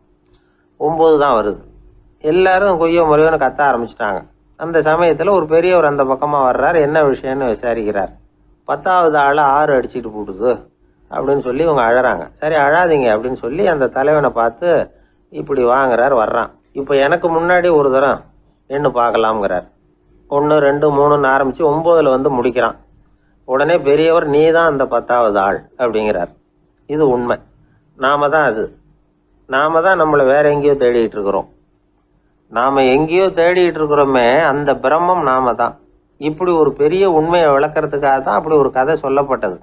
A: 9 தான் வருது. எல்லாரும் கொய்யோ முறையோன்னு கத்த ஆரம்பிச்சிட்டாங்க. அந்த சமயத்தில் ஒரு பெரியவர் அந்த பக்கமாக வர்றார். என்ன விஷயம்னு விசாரிக்கிறார். 10வது ஆள் 6 அடிச்சுட்டு போட்டுது அப்படின்னு சொல்லி இவங்க அழறாங்க. சரி அழாதீங்க அப்படின்னு சொல்லி அந்த தலைவனை பார்த்து இப்படி வாங்குறார். வர்றான். இப்போ எனக்கு முன்னாடி ஒரு தரம் எண்ணு பார்க்கலாம்ங்கிறார். 1 2 3ன்னு ஆரம்பித்து 9ல் வந்து முடிக்கிறான். உடனே பெரியவர் நீ தான் அந்த 10வது ஆள் அப்படிங்கிறார். இது உண்மை. நாம தான் அது. நாம தான் நம்மளை வேற எங்கேயோ தேடிட்டு இருக்கிறோம். நாம எங்கேயோ தேடிட்டு இருக்கிறோமே, அந்த பிரம்மம் நாம தான். இப்படி ஒரு பெரிய உண்மையை விளக்கறதுக்காக தான் அப்படி ஒரு கதை சொல்லப்பட்டது.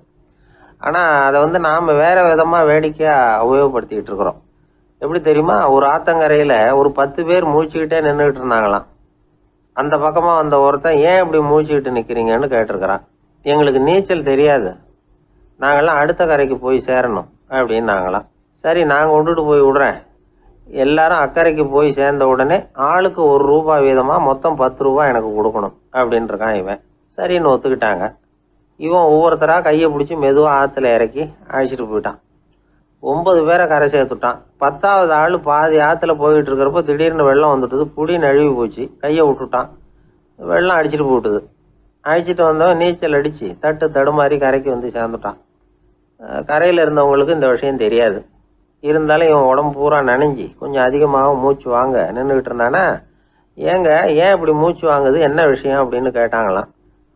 A: ஆனால் அதை வந்து நாம் வேற விதமாக வேடிக்கையாக உபயோகப்படுத்திக்கிட்டு இருக்கிறோம். எப்படி தெரியுமா? ஒரு ஆத்தங்கரையில் ஒரு 10 பேர் முழிச்சுக்கிட்டே நின்றுக்கிட்டு இருந்தாங்களாம். அந்த பக்கமாக வந்த ஒருத்தன் ஏன் இப்படி முழிச்சுக்கிட்டு நிற்கிறீங்கன்னு கேட்டிருக்கிறான். எங்களுக்கு நீச்சல் தெரியாது, நாங்கள்லாம் அடுத்த கரைக்கு போய் சேரணும் அப்படின்னு நாங்களாம். சரி நான் கொண்டுட்டு போய் விடுறேன். எல்லாரும் அக்கறைக்கு போய் சேர்ந்த உடனே ஆளுக்கு ₹1 வீதமாக மொத்தம் ₹10 எனக்கு கொடுக்கணும் அப்படின்ட்டுருக்கான் இவன். சரின்னு ஒத்துக்கிட்டாங்க. இவன் ஒவ்வொருத்தராக கையை பிடிச்சி மெதுவாக ஆற்றுல இறக்கி அழைச்சிட்டு போயிட்டான். 9 பேரை கரை சேர்த்துட்டான். 10வது ஆள் பாதி ஆற்றுல போயிட்டு இருக்கிறப்போ திடீர்னு வெள்ளம் வந்துட்டுது. புடி நழுவி போச்சு. கையை விட்டுட்டான். வெள்ளம் அடிச்சிட்டு போட்டுது. அழைச்சிட்டு வந்தவன் நீச்சல் அடித்து தடுமாறி கரைக்கு வந்து சேர்ந்துட்டான். கரையில் இருந்தவங்களுக்கு இந்த விஷயம் தெரியாது. இருந்தாலும் இவன் உடம்பு பூரா நனைஞ்சி கொஞ்சம் அதிகமாக மூச்சு வாங்க நின்றுக்கிட்டு இருந்தானா, ஏங்க ஏன் இப்படி மூச்சு வாங்குது, என்ன விஷயம் அப்படின்னு கேட்டாங்களாம்.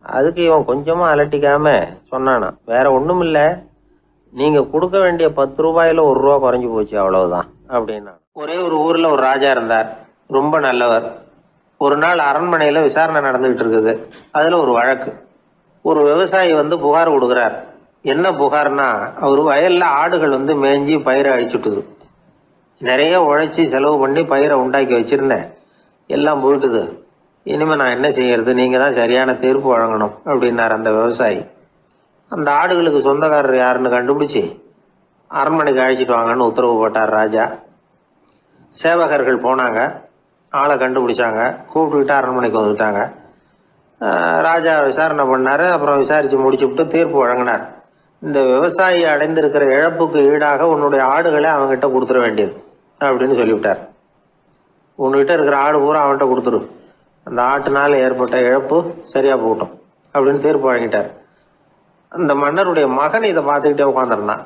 A: அதுக்கு இவன் கொஞ்சமாக அலட்டிக்காம சொன்னானா, வேற ஒன்றும் இல்லை, நீங்கள் கொடுக்க வேண்டிய ₹10ல் ₹1 குறைஞ்சி போச்சு, அவ்வளவுதான் அப்படின்னா. ஒரே ஒரு ஊரில் ஒரு ராஜா இருந்தார். ரொம்ப நல்லவர். ஒரு நாள் அரண்மனையில் விசாரணை நடந்துகிட்டு இருக்குது. அதில் ஒரு வழக்கு. ஒரு விவசாயி வந்து புகார் கொடுக்குறார். என்ன புகார்னா, அவர் வயலில் ஆடுகள் வந்து மேய்ஞ்சி பயிரை அழிச்சுட்டுது. நிறைய உழைச்சி செலவு பண்ணி பயிரை உண்டாக்கி வச்சுருந்தேன், எல்லாம் போயிட்டுது. இனிமேல் நான் என்ன செய்யறது, நீங்கள் தான் சரியான தீர்ப்பு வழங்கணும் அப்படின்னார் அந்த விவசாயி. அந்த ஆடுகளுக்கு சொந்தக்காரர் யாருன்னு கண்டுபிடிச்சி அரண்மனைக்கு அழைச்சிட்டு வாங்கன்னு உத்தரவு போட்டார் ராஜா. சேவகர்கள் போனாங்க, ஆளை கண்டுபிடிச்சாங்க, கூப்பிட்டுக்கிட்டு அரண்மனைக்கு வந்துட்டாங்க. ராஜா விசாரணை பண்ணார். அப்புறம் விசாரித்து முடிச்சுவிட்டு தீர்ப்பு வழங்கினார். இந்த விவசாயி அடைந்திருக்கிற இழப்புக்கு ஈடாக உன்னுடைய ஆடுகளை அவங்ககிட்ட கொடுத்துட வேண்டியது அப்படின்னு சொல்லிவிட்டார். உன்கிட்ட இருக்கிற ஆடு பூரா அவன்கிட்ட கொடுத்துரு, அந்த ஆட்டுனால ஏற்பட்ட இழப்பு சரியா போகட்டும் அப்படின்னு தீர்ப்பு வழங்கிட்டார். அந்த மன்னருடைய மகன் இதை பார்த்துக்கிட்டே உட்காந்துருந்தான்.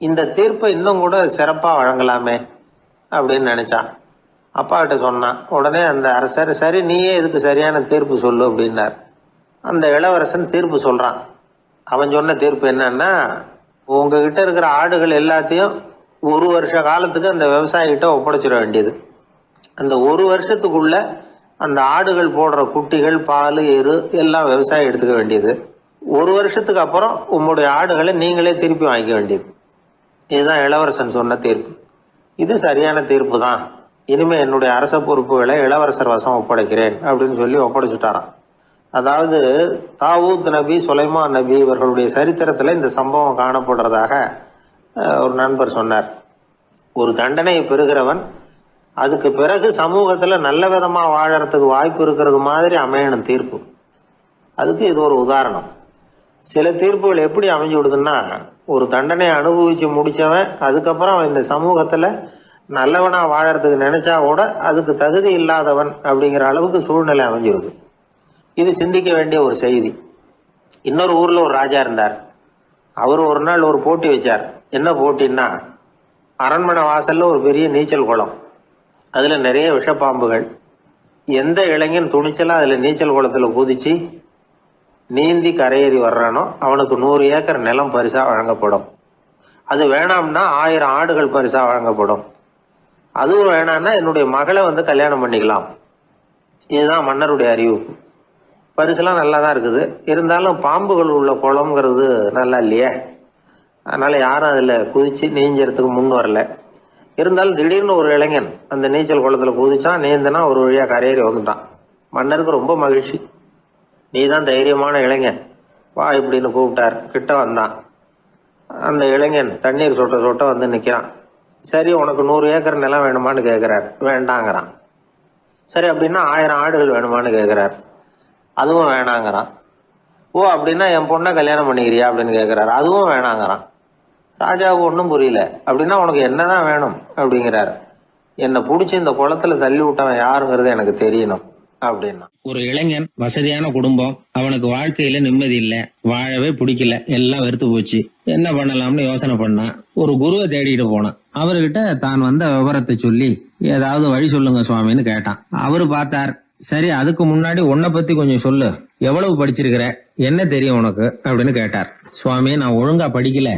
A: இந்த தீர்ப்பை இன்னும் கூட சிறப்பாக வழங்கலாமே அப்படின்னு நினைச்சான். அப்பா கிட்ட சொன்னான். உடனே அந்த அரசர், சரி நீயே இதுக்கு சரியான தீர்ப்பு சொல்லு அப்படின்னார். அந்த இளவரசன் தீர்ப்பு சொல்றான். அவன் சொன்ன தீர்ப்பு என்னன்னா, உங்ககிட்ட இருக்கிற ஆடுகள் எல்லாத்தையும் 1 வருஷ காலத்துக்கு அந்த விவசாயிகிட்ட ஒப்படைச்சிட வேண்டியது. அந்த 1 வருஷத்துக்குள்ள அந்த ஆடுகள் போடுற குட்டிகள், பால், எரு எல்லாம் விவசாயி எடுத்துக்க வேண்டியது. 1 வருஷத்துக்கு அப்புறம் உங்களுடைய ஆடுகளை நீங்களே திருப்பி வாங்கிக்க வேண்டியது. இதுதான் இளவரசன் சொன்ன தீர்ப்பு. இது சரியான தீர்ப்பு தான். இனிமே என்னுடைய அரச பொறுப்புகளை இளவரசர் வசம் ஒப்படைக்கிறேன் அப்படின்னு சொல்லி ஒப்படைச்சுட்டாராம். அதாவது தாவூத் நபி, சுலைமான் நபி இவர்களுடைய சரித்திரத்தில் இந்த சம்பவம் காணப்படுறதாக ஒரு நண்பர் சொன்னார். ஒரு தண்டனையை பெறுகிறவன் அதுக்கு பிறகு சமூகத்தில் நல்ல விதமாக வாழறதுக்கு வாய்ப்பு இருக்கிறது மாதிரி அமையணும் தீர்ப்பு. அதுக்கு இது ஒரு உதாரணம். சில தீர்ப்புகள் எப்படி அமைஞ்சு விடுதுன்னா, ஒரு தண்டனையை அனுபவித்து முடித்தவன் அதுக்கப்புறம் இந்த சமூகத்தில் நல்லவனாக வாழறதுக்கு நினைச்சா கூட அதுக்கு தகுதி இல்லாதவன் அப்படிங்கிற அளவுக்கு சூழ்நிலை அமைஞ்சிருது. இது சிந்திக்க வேண்டிய ஒரு செய்தி. இன்னொரு ஊரில் ஒரு ராஜா இருந்தார். அவர் ஒரு நாள் ஒரு போட்டி வச்சார். என்ன போட்டின்னா, அரண்மனை வாசலில் ஒரு பெரிய நீச்சல் குளம், அதில் நிறைய விஷப்பாம்புகள். எந்த இளைஞன் துணிச்சலாக அதில் நீச்சல் குளத்தில் குதிச்சு நீந்தி கரையேறி வர்றானோ அவனுக்கு 100 ஏக்கர் நிலம் பரிசாக வழங்கப்படும். அது வேணாம்னா 1000 ஆடுகள் பரிசாக வழங்கப்படும். அதுவும் வேணான்னா என்னுடைய மகளை வந்து கல்யாணம் பண்ணிக்கலாம். இதுதான் மன்னருடைய அறிவிப்பு. பரிசுலாம் நல்லா தான் இருக்குது. இருந்தாலும் பாம்புகள் உள்ள குளம்ங்கிறது நல்லா இல்லையே, அதனால் யாரும் அதில் குதித்து நீஞ்சறதுக்கு முன் வரல. இருந்தாலும் திடீர்னு ஒரு இளைஞன் அந்த நீச்சல் குளத்தில் குதிச்சான். நீந்தனா ஒரு வழியாக கரையேறி வந்துட்டான். மன்னருக்கு ரொம்ப மகிழ்ச்சி. நீ தான் தைரியமான இளைஞன், வா இப்படின்னு கூப்பிட்டார். கிட்ட வந்தான். அந்த இளைஞன் தண்ணீர் சொட்ட சொட்ட வந்து நிற்கிறான். சரி, உனக்கு 100 ஏக்கர் நிலம் வேணுமான்னு கேட்குறார். வேண்டாங்கிறான். சரி, அப்படின்னா 1000 ஆடுகள் வேணுமான்னு கேட்குறார். அதுவும் வேணாங்கிறான். ஓ, அப்படின்னா என் பொண்ணை கல்யாணம் பண்ணிக்கிறியா அப்படின்னு கேட்குறாரு. அதுவும் வேணாங்கிறான். ராஜாவுக்கு ஒன்றும் புரியல. அப்படின்னா உனக்கு என்னதான் வேணும் அப்படிங்கிறாரு. என்னை பிடிச்சி இந்த குளத்துல தள்ளி விட்டவன் யாருங்கிறது எனக்கு தெரியணும் அப்படின்னா. ஒரு இளைஞன், வசதியான குடும்பம், அவனுக்கு வாழ்க்கையில நிம்மதி இல்ல, வாழவே பிடிக்கல, எல்லாம் வெறுத்து போச்சு. என்ன பண்ணலாம்னு யோசனை பண்ணான். ஒரு குருவை தேடிட்டு போனான். அவர்கிட்ட தான் வந்த விவரத்தை சொல்லி ஏதாவது வழி சொல்லுங்க சுவாமின்னு கேட்டான். அவரு பார்த்தார். சரி, அதுக்கு முன்னாடி உன்னை பத்தி கொஞ்சம் சொல்லு, எவ்வளவு படிச்சிருக்கிற, என்ன தெரியும் உனக்கு அப்படின்னு கேட்டார். சுவாமி, நான் ஒழுங்கா படிக்கல,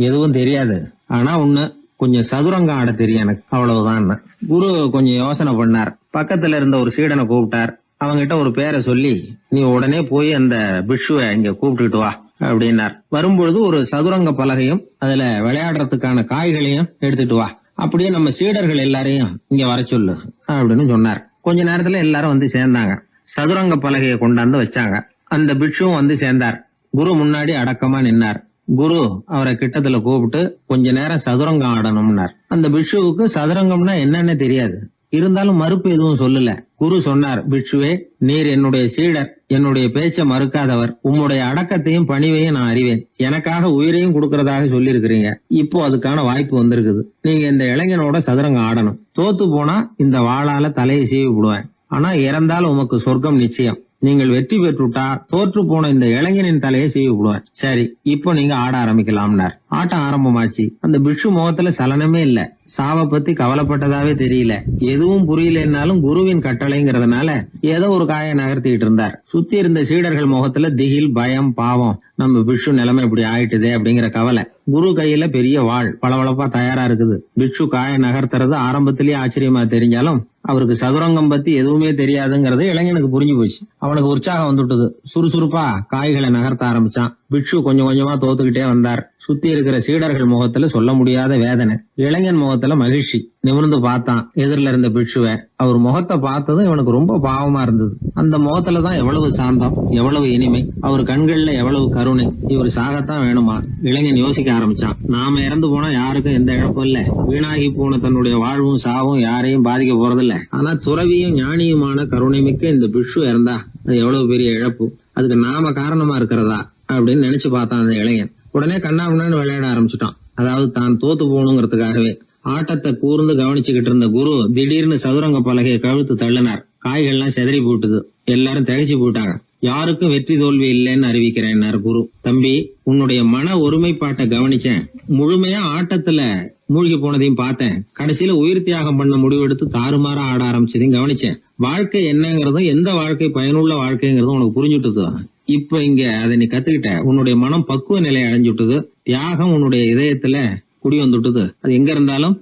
A: எதுவும் தெரியாது, ஆனா ஒண்ணு, கொஞ்சம் சதுரங்கம் ஆட தெரியும் எனக்கு, அவ்வளவுதான். குரு கொஞ்சம் யோசனை பண்ணார். பக்கத்துல இருந்த ஒரு சீடனை கூப்பிட்டார். அவங்கிட்ட ஒரு பேரை சொல்லி, நீ உடனே போய் அந்த பிக்ஷுவை இங்க கூப்பிட்டுட்டு வா அப்படின்னார். வரும்பொழுது ஒரு சதுரங்க பலகையும் அதுல விளையாடுறதுக்கான காய்களையும் எடுத்துட்டு வா, அப்படியே நம்ம சீடர்கள் எல்லாரையும் இங்க வர சொல்லு அப்படின்னு சொன்னார். கொஞ்ச நேரத்துல எல்லாரும் வந்து சேர்ந்தாங்க. சதுரங்க பலகையை கொண்டாந்து வச்சாங்க. அந்த பிக்ஷுவும் வந்து சேர்ந்தார். குரு முன்னாடி அடக்கமா நின்னார். குரு அவரை கிட்டத்துல கூப்பிட்டு கொஞ்ச நேரம் சதுரங்கம் ஆடணும்னார். அந்த பிக்ஷுவுக்கு சதுரங்கம்னா என்னன்னு தெரியாது. இருந்தாலும் மறுப்பு எதுவும் சொல்லல. குரு சொன்னார், பிக்ஷுவே, நீர் என்னுடைய சீடர், என்னுடைய பேச்சை மறுக்காதவர், உம்முடைய அடக்கத்தையும் பணிவையும் நான் அறிவேன். எனக்காக உயிரையும் கொடுக்கறதாக சொல்லி இருக்கிறீங்க. இப்போ அதுக்கான வாய்ப்பு வந்திருக்குது. நீங்க இந்த இளைஞனோட சதுரங்கம் ஆடணும். தோத்து போனா இந்த வாளால தலையை சீவி விடுவேன். ஆனா இறந்தாலும் உமக்கு சொர்க்கம் நிச்சயம். நீங்கள் வெற்றி பெற்றுட்டா தோற்று போன இந்த இளைஞனின் தலையை சீவி விடுவேன். சரி, இப்போ நீங்க ஆட ஆரம்பிக்கலாம்னார். ஆட்டம் ஆரம்பமாச்சு. அந்த பிக்ஷு முகத்துல சலனமே இல்ல. சாவை பத்தி கவலைப்பட்டதாவே தெரியல. எதுவும் புரியலன்னாலும் குருவின் கட்டளைங்கிறதுனால ஏதோ ஒரு காயை நகர்த்திட்டு இருந்தார். சுத்தி இருந்த சீடர்கள் முகத்துல திகில், பயம், பாவம், நம்ம பிக்ஷு நிலைமை இப்படி ஆயிட்டுதே அப்படிங்கிற கவலை. குரு கையில பெரிய வாள் பளபளப்பா தயாரா இருக்குது. பிக்ஷு காயை நகர்த்துறது ஆரம்பத்திலேயே ஆச்சரியமா தெரிஞ்சாலும் அவருக்கு சதுரங்கம் பத்தி எதுவுமே தெரியாதுங்கிறது இளைஞனுக்கு புரிஞ்சு போச்சு. அவனுக்கு உற்சாகம் வந்துட்டது. சுறுசுறுப்பா காய்களை நகர்த்த ஆரம்பிச்சான். பிக்ஷு கொஞ்சம் கொஞ்சமா தோத்துக்கிட்டே வந்தார். சுத்தி இருக்கிற சீடர்கள் முகத்துல சொல்ல முடியாத வேதனை. இளைஞன் முகத்துல மகிழ்ச்சி. நிமிர்ந்து பார்த்தான் எதிரில இருந்த பிக்ஷுவை. அவர் முகத்தை பார்த்ததும் இவனுக்கு ரொம்ப பாவமா இருந்தது. அந்த முகத்துலதான் எவ்வளவு சாந்தம், எவ்வளவு இனிமை, அவர் கண்கள்ல எவ்வளவு கருணை. இவர் சாகத்தான் வேணுமா? இளைஞன் யோசிக்க ஆரம்பிச்சான். நாம இறந்து போனா யாருக்கும் எந்த இழப்பும் இல்ல. வீணாகி போன தன்னுடைய வாழ்வும் சாவும் யாரையும் பாதிக்க போறதில்ல. ஆனா துறவியும் ஞானியுமான கருணை மிக்க இந்த பிக்ஷு இறந்தா அது எவ்வளவு பெரிய இழப்பு. அதுக்கு நாம காரணமா இருக்கிறதா அப்படின்னு நினைச்சு பார்த்தான் அந்த இளைஞன். உடனே கண்ணாமண்ணான்னு விளையாட ஆரம்பிச்சுட்டான். அதாவது தான் தோத்து போகணுங்கிறதுக்காகவே. ஆட்டத்தை கூர்ந்து கவனிச்சுக்கிட்டு இருந்த குரு திடீர்னு சதுரங்க பலகையை கழுத்து தள்ளினார். காய்கள்லாம் செதறி போட்டுது. எல்லாரும் திகைச்சு போயிட்டாங்க. யாருக்கும் வெற்றி தோல்வி இல்லைன்னு அறிவிக்கிறேன்னார் குரு. தம்பி, உன்னுடைய மன ஒருமைப்பாட்டை கவனிச்சேன். முழுமையா ஆட்டத்துல மூழ்கி போனதையும் பார்த்தேன். கடைசியில உயிர் தியாகம் பண்ண முடிவெடுத்து தாறுமாறா ஆட ஆரம்பிச்சதையும் கவனிச்சேன். வாழ்க்கை என்னங்கிறதும் எந்த வாழ்க்கை பயனுள்ள வாழ்க்கைங்கிறதும் உனக்கு புரிஞ்சுட்டுது. இப்ப இங்க அதை நீ கத்துக்கிட்ட. உன்னுடைய மனம் பக்குவ நிலை அடைஞ்சுட்டுது. தியாகம் உன்னுடைய இதயத்துல குடி வந்துட்டுது. அது எங்க இருந்தாலும்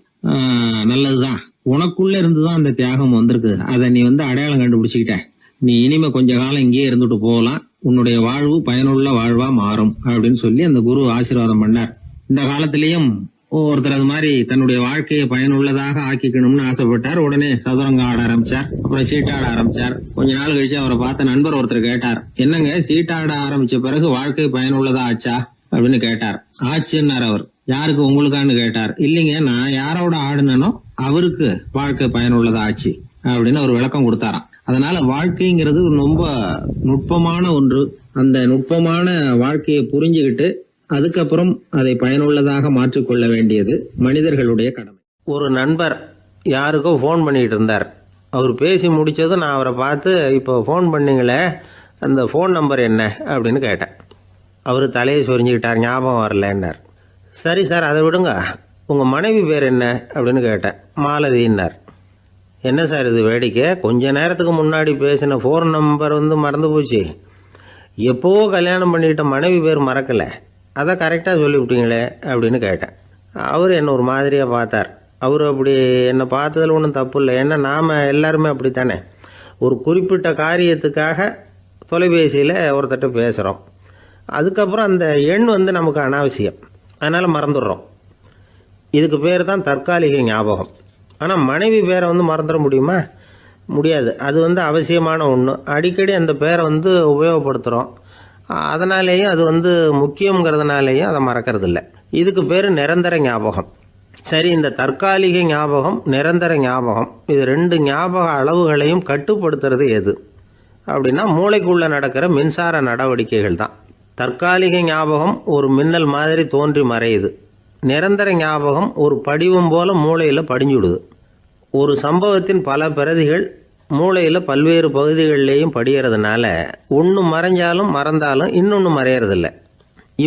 A: நல்லதுதான். உனக்குள்ள இருந்துதான் அந்த தியாகம் வந்திருக்கு. அதை நீ அடையாளம் கண்டுபிடிச்சுக்கிட்ட. நீ இனிமே கொஞ்ச காலம் இங்கேயே இருந்துட்டு போகலாம். உன்னுடைய வாழ்வு பயனுள்ள வாழ்வா மாறும் அப்படின்னு சொல்லி அந்த குரு ஆசீர்வாதம் பண்ணார். இந்த காலத்திலயும் ஒருத்தர் அது மாதிரி தன்னுடைய வாழ்க்கையை பயனுள்ளதாக ஆக்கிக்கணும்னு ஆசைப்பட்டார். உடனே சதுரங்கம் ஆட ஆரம்பிச்சார். அப்புறம் சீட்டாட ஆரம்பிச்சார். கொஞ்ச நாள் கழிச்சு அவரை பார்த்த நண்பர் ஒருத்தர் கேட்டார், என்னங்க சீட்டாட ஆரம்பிச்ச பிறகு வாழ்க்கை பயனுள்ளதா ஆச்சா அப்படின்னு கேட்டார். ஆச்சுன்னார் அவர். யாருக்கு, உங்களுக்கான்னு கேட்டார். இல்லைங்க, நான் யாரோட ஆடுனோ அவருக்கு வாழ்க்கை பயனுள்ளதா ஆச்சு அப்படின்னு ஒரு விளக்கம் கொடுத்தாராம். அதனால வாழ்க்கைங்கிறது ரொம்ப நுட்பமான ஒன்று. அந்த நுட்பமான வாழ்க்கையை புரிஞ்சுக்கிட்டு அதுக்கப்புறம் அதை பயனுள்ளதாக மாற்றிக்கொள்ள வேண்டியது மனிதர்களுடைய கடமை. ஒரு நண்பர் யாருக்கோ ஃபோன் பண்ணிட்டு இருந்தார். அவர் பேசி முடிச்சதும் நான் அவரை பார்த்து, இப்போ ஃபோன் பண்ணீங்களே, அந்த ஃபோன் நம்பர் என்ன அப்படின்னு கேட்டேன். அவர் தலையை சொரிஞ்சுக்கிட்டார். ஞாபகம் வரலன்னார். சரி சார், அதை விடுங்க, உங்கள் மனைவி பேர் என்ன அப்படின்னு கேட்டேன். மாலதின்னார். என்ன சார் இது வேடிக்கை, கொஞ்ச நேரத்துக்கு முன்னாடி பேசின ஃபோன் நம்பர் மறந்து போச்சு. எப்போவோ கல்யாணம் பண்ணிக்கிட்ட மனைவி பேர் மறக்கலை, அதை கரெக்டாக சொல்லிவிட்டீங்களே அப்படின்னு கேட்டேன். அவர் என்ன ஒரு மாதிரியாக பார்த்தார். அவர் அப்படி என்னை பார்த்ததில் ஒன்றும் தப்பு இல்லை. ஏன்னா நாம் எல்லாருமே அப்படித்தானே. ஒரு குறிப்பிட்ட காரியத்துக்காக தொலைபேசியில் ஒருத்தட்ட பேசுகிறோம். அதுக்கப்புறம் அந்த எண் நமக்கு அனாவசியம், அதனால் மறந்துடுறோம். இதுக்கு பேர் தான் தற்காலிக ஞாபகம். ஆனால் மனைவி பேரை மறந்துட முடியுமா? முடியாது. அது அவசியமான ஒன்று. அடிக்கடி அந்த பேரை உபயோகப்படுத்துகிறோம். அதனாலேயும் அது முக்கியங்கிறதுனாலேயும் அதை மறக்கறதில்ல. இதுக்கு பேர் நிரந்தர ஞாபகம். சரி, இந்த தற்காலிக ஞாபகம், நிரந்தர ஞாபகம், இது 2 ஞாபக அளவுகளையும் கட்டுப்படுத்துறது எது அப்படின்னா மூளைக்குள்ளே நடக்கிற மின்சார நடவடிக்கைகள் தான். தற்காலிக ஞாபகம் ஒரு மின்னல் மாதிரி தோன்றி மறையுது. நிரந்தர ஞாபகம் ஒரு படிவம் போல மூளையில் படிஞ்சுடுது. ஒரு சம்பவத்தின் பல பிரதிகள் மூளையில் பல்வேறு பகுதிகளிலேயும் படிகிறதுனால ஒன்று மறைஞ்சாலும் மறந்தாலும் இன்னொன்று மறையறதில்ல.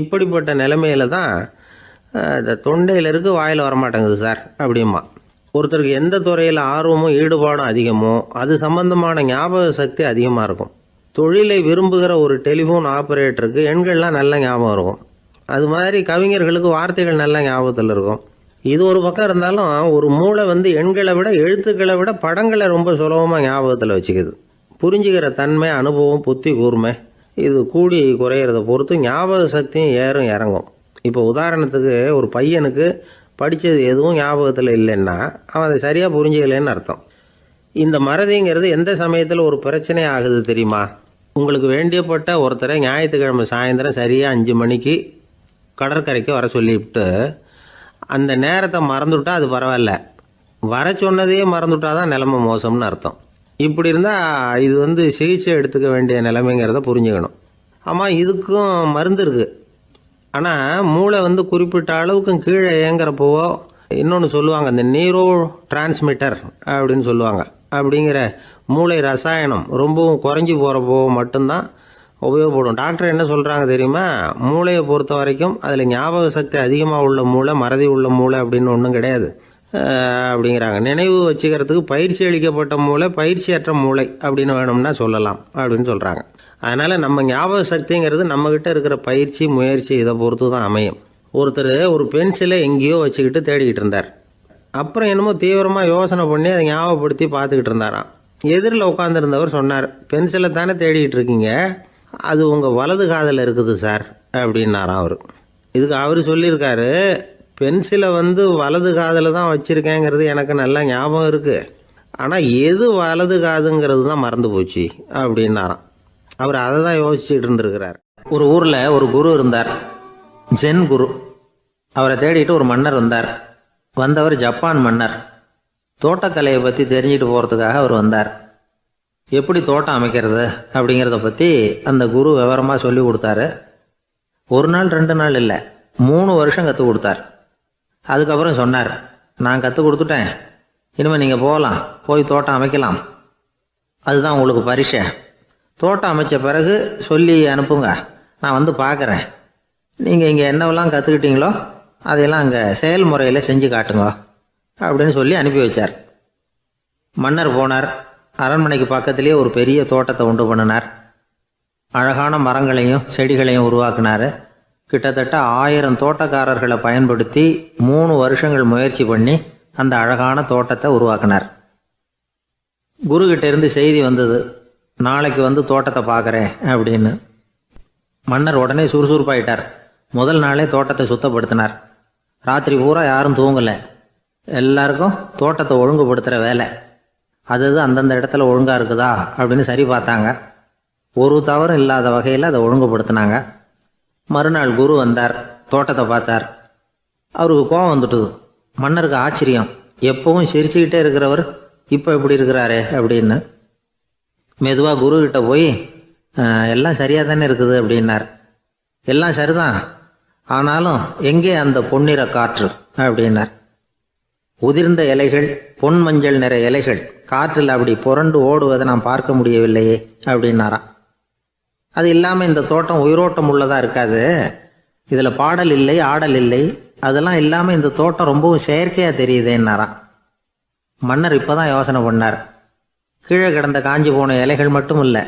A: இப்படிப்பட்ட நிலைமையில தான் இந்த தொண்டையில் இருக்கு, வாயில் வரமாட்டேங்குது சார் அப்படிமா. ஒருத்தருக்கு எந்த துறையில் ஆர்வமும் ஈடுபாடும் அதிகமோ அது சம்பந்தமான ஞாபக சக்தி அதிகமாக இருக்கும். தொழிலை விரும்புகிற ஒரு டெலிஃபோன் ஆப்ரேட்டருக்கு எண்கள்லாம் நல்ல ஞாபகம் இருக்கும். அது மாதிரி கவிஞர்களுக்கு வார்த்தைகள் நல்ல ஞாபகத்தில் இருக்கும். இது ஒரு பக்கம் இருந்தாலும் ஒரு மூளை எண்களை விட எழுத்துக்களை விட படங்களை ரொம்ப சுலபமாக ஞாபகத்தில் வச்சுக்குது. புரிஞ்சுக்கிற தன்மை, அனுபவம், புத்தி கூர்மை இது கூடி குறையிறத பொறுத்து ஞாபக சக்தியும் ஏறும் இறங்கும். இப்போ உதாரணத்துக்கு ஒரு பையனுக்கு படித்தது எதுவும் ஞாபகத்தில் இல்லைன்னா அவன் அதை சரியாக புரிஞ்சுக்கலைன்னு அர்த்தம். இந்த மறதிங்கிறது எந்த சமயத்தில் ஒரு பிரச்சனை ஆகுது தெரியுமா? உங்களுக்கு வேண்டியப்பட்ட ஒருத்தரை ஞாயிற்றுக்கிழமை சாயந்தரம் சரியாக 5 மணிக்கு கடற்கரைக்கு வர சொல்லிவிட்டு அந்த நேரத்தை மறந்துவிட்டா அது பரவாயில்ல, வர சொன்னதையே மறந்துவிட்டா தான் நிலைமை மோசம்னு அர்த்தம். இப்படி இருந்தால் இது சிகிச்சை எடுத்துக்க வேண்டிய நிலைமைங்கிறத புரிஞ்சுக்கணும். ஆமாம், இதுக்கும் மருந்து இருக்குது. ஆனால் மூளை குறிப்பிட்ட அளவுக்கும் கீழே இயங்குறப்போவோ இன்னொன்று சொல்லுவாங்க, இந்த நியூரோ டிரான்ஸ்மிட்டர் அப்படின்னு சொல்லுவாங்க. அப்படிங்கிற மூளை ரசாயனம் ரொம்பவும் குறைஞ்சி போகிறப்போ மட்டும்தான் உபயோகப்படும். டாக்டர் என்ன சொல்கிறாங்க தெரியுமா? மூளையை பொறுத்த வரைக்கும் அதில் ஞாபக சக்தி அதிகமாக உள்ள மூளை, மறதி உள்ள மூளை அப்படின்னு ஒன்றும் கிடையாது அப்படிங்கிறாங்க. நினைவு வச்சுக்கிறதுக்கு பயிற்சி அளிக்கப்பட்ட மூளை, பயிற்சியற்ற மூளை அப்படின்னு வேணும்னா சொல்லலாம் அப்படின்னு சொல்கிறாங்க. அதனால் நம்ம ஞாபக சக்திங்கிறது நம்மக்கிட்ட இருக்கிற பயிற்சி, முயற்சி இதை பொறுத்து தான் அமையும். ஒருத்தர் ஒரு பென்சிலை எங்கேயோ வச்சுக்கிட்டு தேடிக்கிட்டு இருந்தார். அப்புறம் என்னமோ தீவிரமாக யோசனை பண்ணி அதை ஞாபகப்படுத்தி பார்த்துக்கிட்டு இருந்தாராம். எதிரில் உட்காந்துருந்தவர் சொன்னார், பென்சிலை தானே தேடிக்கிட்டு இருக்கீங்க, அது உங்கள் வலது காதில் இருக்குது சார் அப்படின்னாராம் அவர். இதுக்கு அவர் சொல்லியிருக்காரு, பென்சிலை வலது காதில் தான் வச்சுருக்கேங்கிறது எனக்கு நல்லா ஞாபகம் இருக்குது, ஆனால் எது வலது காதுங்கிறது தான் மறந்து போச்சு அப்படின்னாராம். அவர் அதை தான் யோசிச்சுட்டு இருந்திருக்கிறார். ஒரு ஊரில் ஒரு குரு இருந்தார், ஜென் குரு. அவரை தேடிட்டு ஒரு மன்னர் வந்தார். வந்தவர் ஜப்பான் மன்னர். தோட்டக்கலையை பற்றி தெரிஞ்சுட்டு போகிறதுக்காக அவர் வந்தார். எப்படி தோட்டம் அமைக்கிறது அப்படிங்கிறத பற்றி அந்த குரு விவரமாக சொல்லி கொடுத்தாரு. 1 நாள் 2 நாள் இல்லை, 3 வருஷம் கற்றுக் கொடுத்தார். அதுக்கப்புறம் சொன்னார், நான் கற்றுக் கொடுத்துட்டேன், இனிமேல் நீங்கள் போகலாம், போய் தோட்டம் அமைக்கலாம், அதுதான் உங்களுக்கு பரிசை. தோட்டம் அமைச்ச பிறகு சொல்லி அனுப்புங்க, நான் பார்க்குறேன். நீங்கள் இங்கே என்னவெல்லாம் கற்றுக்கிட்டீங்களோ அதையெல்லாம் அங்கே செயல்முறையில் செஞ்சு காட்டுங்க அப்படின்னு சொல்லி அனுப்பி வச்சார். மன்னர் போனார். அரண்மனைக்கு பக்கத்திலேயே ஒரு பெரிய தோட்டத்தை உண்டு பண்ணினார். அழகான மரங்களையும் செடிகளையும் உருவாக்கினார். கிட்டத்தட்ட 1000 தோட்டக்காரர்களை பயன்படுத்தி 3 வருஷங்கள் முயற்சி பண்ணி அந்த அழகான தோட்டத்தை உருவாக்கினார். குருக்கிட்ட இருந்து செய்தி வந்தது, நாளைக்கு தோட்டத்தை பார்க்குறேன் அப்படின்னு. மன்னர் உடனே சுறுசுறுப்பாயிட்டார். முதல் நாளே தோட்டத்தை சுத்தப்படுத்தினார். ராத்திரி பூரா யாரும் தூங்கலை. எல்லாருக்கும் தோட்டத்தை ஒழுங்குபடுத்துகிற வேலை. அது அந்தந்த இடத்துல ஒழுங்காக இருக்குதா அப்படின்னு சரி பார்த்தாங்க. ஒரு தவறும் இல்லாத வகையில் அதை ஒழுங்குபடுத்தினாங்க. மறுநாள் குரு வந்தார், தோட்டத்தை பார்த்தார். அவருக்கு கோபம் வந்துட்டுது. மன்னருக்கு ஆச்சரியம், எப்பவும் சிரிச்சுக்கிட்டே இருக்கிறவர் இப்போ எப்படி இருக்கிறாரே அப்படின்னு. மெதுவாக குருக்கிட்ட போய் எல்லாம் சரியாக தானே இருக்குது அப்படின்னார். எல்லாம் சரிதான், ஆனாலும் எங்கே அந்த பொன்னிற காற்று அப்படின்னார். உதிர்ந்த இலைகள், பொன் மஞ்சள் நிற இலைகள் காற்றில் அப்படி புரண்டு ஓடுவதை நான் பார்க்க முடியவில்லையே அப்படின்னாராம். அது இல்லாமல் இந்த தோட்டம் உயிரோட்டம் உள்ளதாக இருக்காது, இதில் பாடல் இல்லை, ஆடல் இல்லை, அதெல்லாம் இல்லாமல் இந்த தோட்டம் ரொம்பவும் செயற்கையாக தெரியுதேன்னாராம். மன்னர் இப்போ தான் யோசனை பண்ணார். கீழே கிடந்த காஞ்சி போன இலைகள் மட்டும் இல்லை,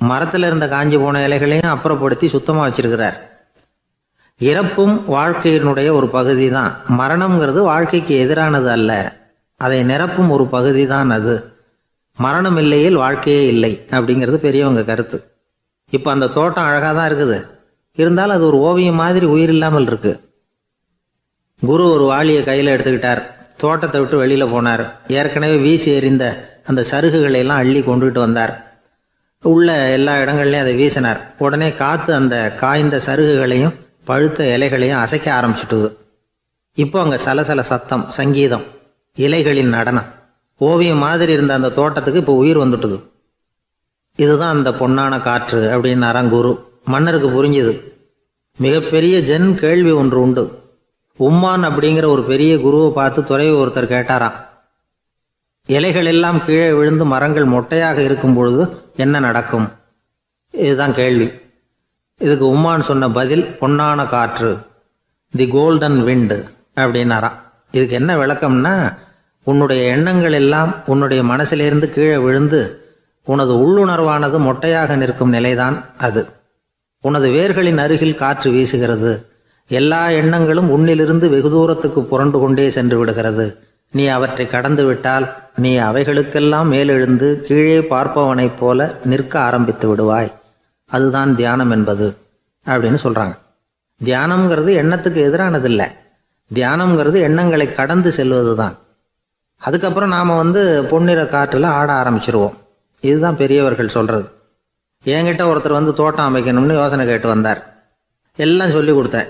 A: மரத்தில் இருந்த காஞ்சி போன இலைகளையும் அப்புறப்படுத்தி சுத்தமாக வச்சிருக்கிறார். இறப்பும் வாழ்க்கையினுடைய ஒரு பகுதி தான். மரணம்ங்கிறது வாழ்க்கைக்கு எதிரானது அல்ல, அதை நிரப்பும் ஒரு பகுதி தான் அது. மரணம் இல்லையில் வாழ்க்கையே இல்லை அப்படிங்கிறது பெரியவங்க கருத்து. இப்போ அந்த தோட்டம் அழகாக தான் இருக்குது, இருந்தாலும் அது ஒரு ஓவியம் மாதிரி உயிர் இல்லாமல் இருக்கு. குரு ஒரு வாளியை கையில் எடுத்துக்கிட்டார். தோட்டத்தை விட்டு வெளியில் போனார். ஏற்கனவே வீசி எறிந்த அந்த சருகுகளை எல்லாம் அள்ளி கொண்டுகிட்டு வந்தார். உள்ள எல்லா இடங்கள்லையும் அதை வீசினார். உடனே காற்று அந்த காய்ந்த சருகுகளையும் பழுத்த இலைகளையும் அசைக்க ஆரம்பிச்சுட்டுது. இப்போ அங்கே சலசல சத்தம், சங்கீதம், இலைகளின் நடனம், ஓவியம் மாதிரி இருந்த அந்த தோட்டத்துக்கு இப்போ உயிர் வந்துட்டுது. இதுதான் அந்த பொன்னான காற்று அப்படின்னாராம் குரு. மன்னருக்கு புரிஞ்சுது. மிகப்பெரிய ஜென் கேள்வி ஒன்று உண்டு. உம்மான் அப்படிங்கிற ஒரு பெரிய குருவை பார்த்து துறவி ஒருத்தர் கேட்டாராம், இலைகள் எல்லாம் கீழே விழுந்து மரங்கள் மொட்டையாக இருக்கும் பொழுது என்ன நடக்கும்? இதுதான் கேள்வி. இதுக்கு உம்மான் சொன்ன பதில் பொன்னான காற்று, தி கோல்டன் விண்டு அப்படின்னாராம். இதுக்கு என்ன விளக்கம்னா, உன்னுடைய எண்ணங்கள் எல்லாம் உன்னுடைய மனசிலிருந்து கீழே விழுந்து உனது உள்ளுணர்வானது மொட்டையாக நிற்கும் நிலைதான் அது. உனது வேர்களின் அருகில் காற்று வீசுகிறது. எல்லா எண்ணங்களும் உன்னிலிருந்து வெகு தூரத்துக்கு புரண்டு கொண்டே சென்று விடுகிறது. நீ அவற்றை கடந்து விட்டால் நீ அவைகளுக்கெல்லாம் மேலெழுந்து கீழே பார்ப்பவனைப் போல நிற்க ஆரம்பித்து விடுவாய். அதுதான் தியானம் என்பது அப்படின்னு சொல்றாங்க. தியானம்ங்கிறது எண்ணத்துக்கு எதிரானதில்லை. தியானம்ங்கிறது எண்ணங்களை கடந்து செல்வது தான். அதுக்கப்புறம் நாம் பொன்னிற காற்றில் ஆட ஆரம்பிச்சிருவோம். இதுதான் பெரியவர்கள் சொல்றது. என்கிட்ட ஒருத்தர் தோட்டம் அமைக்கணும்னு யோசனை கேட்டு வந்தார். எல்லாம் சொல்லி கொடுத்தேன்.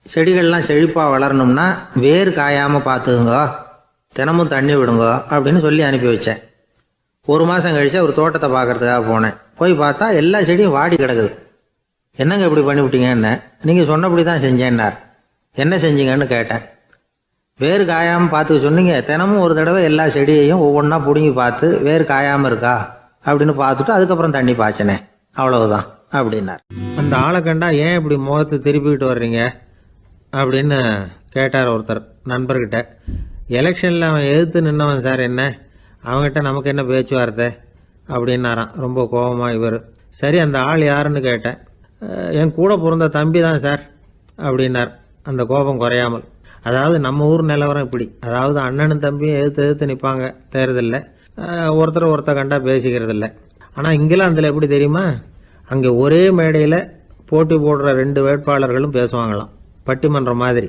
A: செடிகள்லாம் செழிப்பாக வளரணும்னா வேர் காயாமல் பார்த்துக்குங்க, தினமும் தண்ணி விடுங்க அப்படின்னு சொல்லி அனுப்பி வச்சேன். ஒரு மாதம் கழிச்சு ஒரு தோட்டத்தை பார்க்கறதுக்காக போனேன். போய் பார்த்தா எல்லா செடியும் வாடி கிடக்குது. என்னங்க இப்படி பண்ணிவிட்டீங்கன்னு. நீங்கள் சொன்னபடி தான் செஞ்சேன்னார். என்ன செஞ்சீங்கன்னு கேட்டேன். வேர் காயாமல் பார்த்துக்க சொன்னீங்க, தினமும் ஒரு தடவை எல்லா செடியையும் ஒவ்வொன்றா பிடுங்கி பார்த்து வேர் காயாமல் இருக்கா அப்படின்னு பார்த்துட்டு அதுக்கப்புறம் தண்ணி பாய்ச்சனே, அவ்வளவுதான் அப்படின்னார். அந்த ஆளை கண்டா ஏன் இப்படி முகத்தை திருப்பிக்கிட்டு வர்றீங்க அப்படின்னு கேட்டார் ஒருத்தர் நண்பர்கிட்ட. எலெக்ஷனில் அவன் எதிர்த்து நின்னவன் சார், என்ன அவங்ககிட்ட நமக்கு என்ன பேச்சுவார்த்தை அப்படின்னாராம் ரொம்ப கோபமாக இவர். சரி, அந்த ஆள் யாருன்னு கேட்டேன். என் கூட பிறந்த தம்பி தான் சார் அப்படின்னார் அந்த கோபம் குறையாமல். அதாவது நம்ம ஊர் நிலவரம் இப்படி. அதாவது அண்ணனும் தம்பியும் எதிர்த்து நிற்பாங்க தேர்தலில், ஒருத்தர் கண்டா பேசிக்கிறது இல்லை. ஆனால் இங்கிலாந்தில் எப்படி தெரியுமா, அங்கே ஒரே மேடையில் போட்டி போடுற 2 வேட்பாளர்களும் பேசுவாங்களாம், பட்டிமன்றம் மாதிரி.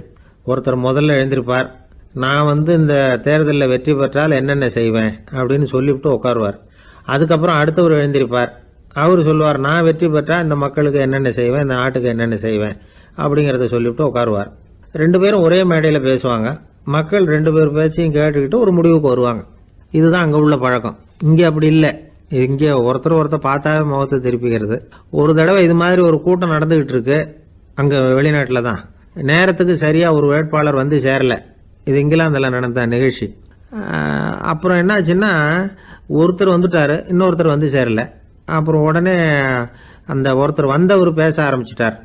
A: ஒருத்தர் முதல்ல எழுந்திருப்பார், நான் இந்த தேர்தலில் வெற்றி பெற்றால் என்னென்ன செய்வேன் அப்படின்னு சொல்லிவிட்டு உட்காருவார். அதுக்கப்புறம் அடுத்தவர் எழுந்திருப்பார், அவர் சொல்லுவார், நான் வெற்றி பெற்றால் இந்த மக்களுக்கு என்னென்ன செய்வேன், இந்த நாட்டுக்கு என்னென்ன செய்வேன் அப்படிங்கிறத சொல்லிவிட்டு உட்காருவார். 2 பேரும் ஒரே மேடையில் பேசுவாங்க. மக்கள் 2 பேர் பேச்சையும் கேட்டுக்கிட்டு ஒரு முடிவுக்கு வருவாங்க. இதுதான் அங்கே உள்ள பழக்கம். இங்கே அப்படி இல்லை. இங்கே ஒருத்தர் பார்த்தாவே முகத்தை திருப்பிக்கிறது. ஒரு தடவை இது மாதிரி ஒரு கூட்டம் நடந்துகிட்டு இருக்கு அங்கே வெளிநாட்டில் தான். நேரத்துக்கு சரியாக ஒரு வேட்பாளர் சேரல. இது இங்கிலாந்தில் நடந்த நிகழ்ச்சி. அப்புறம் என்னாச்சுன்னா, ஒருத்தர் வந்துட்டாரு, இன்னொருத்தர் சேரல. அப்புறம் உடனே அந்த ஒருத்தர் வந்தவர் பேச ஆரம்பிச்சிட்டார்.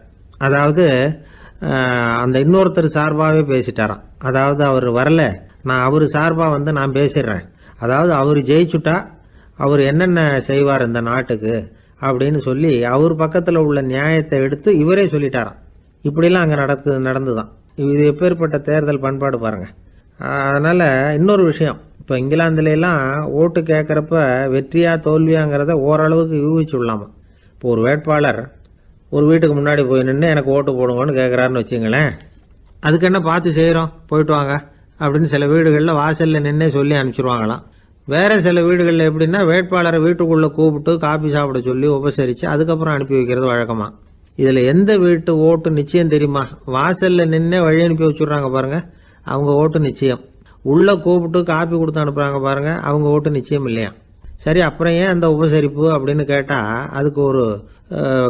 A: அதாவது அந்த இன்னொருத்தர் சார்பாகவே பேசிட்டாராம். அதாவது அவர் வரல, நான் அவர் சார்பாக நான் பேசிடுறேன். அதாவது அவர் ஜெயிச்சுட்டா அவர் என்னென்ன செய்வார் இந்த நாட்டுக்கு அப்படின்னு சொல்லி அவர் பக்கத்தில் உள்ள நியாயத்தை எடுத்து இவரே சொல்லிட்டாராம். இப்படிலாம் அங்கே நடந்துதான். இது எப்பேற்பட்ட தேர்தல் பண்பாடு பாருங்க. அதனால இன்னொரு விஷயம், இப்போ இங்கிலாந்துலாம் ஓட்டு கேட்குறப்ப வெற்றியா தோல்வியாங்கிறத ஓரளவுக்கு யூகிச்சு விடலாமா. இப்போ ஒரு வேட்பாளர் ஒரு வீட்டுக்கு முன்னாடி போய் நின்று எனக்கு ஓட்டு போடுங்கன்னு கேட்குறாருன்னு வச்சுங்களேன். அதுக்கு என்ன பார்த்து செய்கிறோம், போயிட்டு வாங்க அப்படின்னு சில வீடுகளில் வாசலில் நின்னே சொல்லி அனுப்பிச்சிருவாங்களாம். வேற சில வீடுகளில் எப்படின்னா, வேட்பாளரை வீட்டுக்குள்ளே கூப்பிட்டு காபி சாப்பிட சொல்லி உபசரித்து அதுக்கப்புறம் அனுப்பி வைக்கிறது வழக்கமா. இதில் எந்த வீட்டு ஓட்டு நிச்சயம் தெரியுமா? வாசலில் நின்னே வழி அனுப்பி வச்சுடுறாங்க பாருங்க, அவங்க ஓட்டு நிச்சயம். உள்ளே கூப்பிட்டு காப்பி கொடுத்து அனுப்புகிறாங்க பாருங்க, அவங்க ஓட்டு நிச்சயம் இல்லையா. சரி, அப்புறம் ஏன் அந்த உபசரிப்பு அப்படின்னு கேட்டால் அதுக்கு ஒரு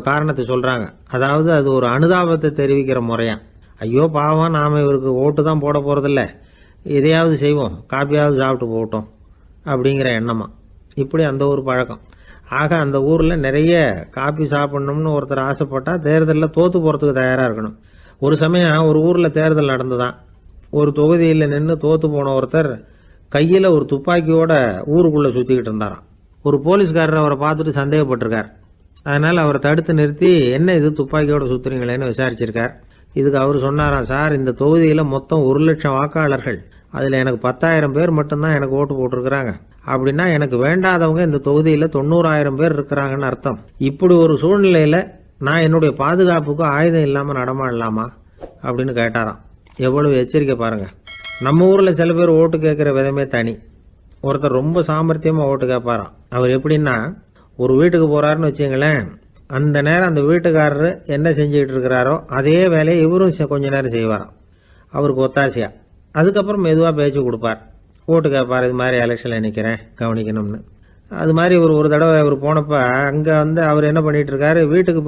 A: காரணத்தை சொல்கிறாங்க. அதாவது அது ஒரு அனுதாபத்தை தெரிவிக்கிற முறையா. ஐயோ பாவம், நாம் இவருக்கு ஓட்டு தான் போட போகிறதில்ல, எதையாவது செய்வோம், காப்பியாவது சாப்பிட்டு போகட்டும் அப்படிங்கிற எண்ணமா. இப்படி அந்த ஒரு பழக்கம். ஆக அந்த ஊரில் நிறைய காப்பி சாப்பிடணும்னு ஒருத்தர் ஆசைப்பட்டால் தேர்தலில் தோற்று போகிறதுக்கு தயாராக இருக்கணும். ஒரு சமயம் ஒரு ஊரில் தேர்தல் நடந்துதான். ஒரு தொகுதியில் நின்று தோற்று போன ஒருத்தர் கையில் ஒரு துப்பாக்கியோட ஊருக்குள்ளே சுற்றிக்கிட்டு இருந்தாராம். ஒரு போலீஸ்காரர் அவரை பார்த்துட்டு சந்தேகப்பட்டிருக்கார். அதனால் அவரை தடுத்து நிறுத்தி, என்ன இது துப்பாக்கியோட சுற்றுறீங்களேன்னு விசாரிச்சிருக்கார். இதுக்கு அவர் சொன்னாராம், சார் இந்த தொகுதியில் மொத்தம் 1,00,000 வாக்காளர்கள், அதில் எனக்கு 10,000 பேர் மட்டும்தான் எனக்கு ஓட்டு போட்டிருக்கிறாங்க. அப்படின்னா எனக்கு வேண்டாதவங்க இந்த தொகுதியில் 90,000 பேர் இருக்கிறாங்கன்னு அர்த்தம். இப்படி ஒரு சூழ்நிலையில் நான் என்னுடைய பாதுகாப்புக்கு ஆயுதம் இல்லாமல் நடமாடலாமா அப்படின்னு கேட்டாராம். எவ்வளவு எச்சரிக்கை பாருங்க. நம்ம ஊரில் சில பேர் ஓட்டு கேட்குற விதமே தனி. ஒருத்தர் ரொம்ப சாமர்த்தியமாக ஓட்டு கேட்பாராம். அவர் எப்படின்னா, ஒரு வீட்டுக்கு போகிறாருன்னு வச்சுங்களேன், அந்த நேரம் அந்த வீட்டுக்காரரு என்ன செஞ்சுக்கிட்டு இருக்கிறாரோ அதே வேலையை இவரும் கொஞ்ச நேரம் செய்வாராம் அவருக்கு ஒத்தாசையா. அதுக்கப்புறம் மெதுவாக பேச்சு கொடுப்பார், ஓட்டு கேட்பார், இது மாதிரி எலெக்ஷனில் நிற்கிறேன் கவனிக்கணும்னு. அது மாதிரி ஒரு தடவை அவர் போனப்போ அங்கே அவர் என்ன பண்ணிட்டு இருக்காரு, வீட்டுக்கு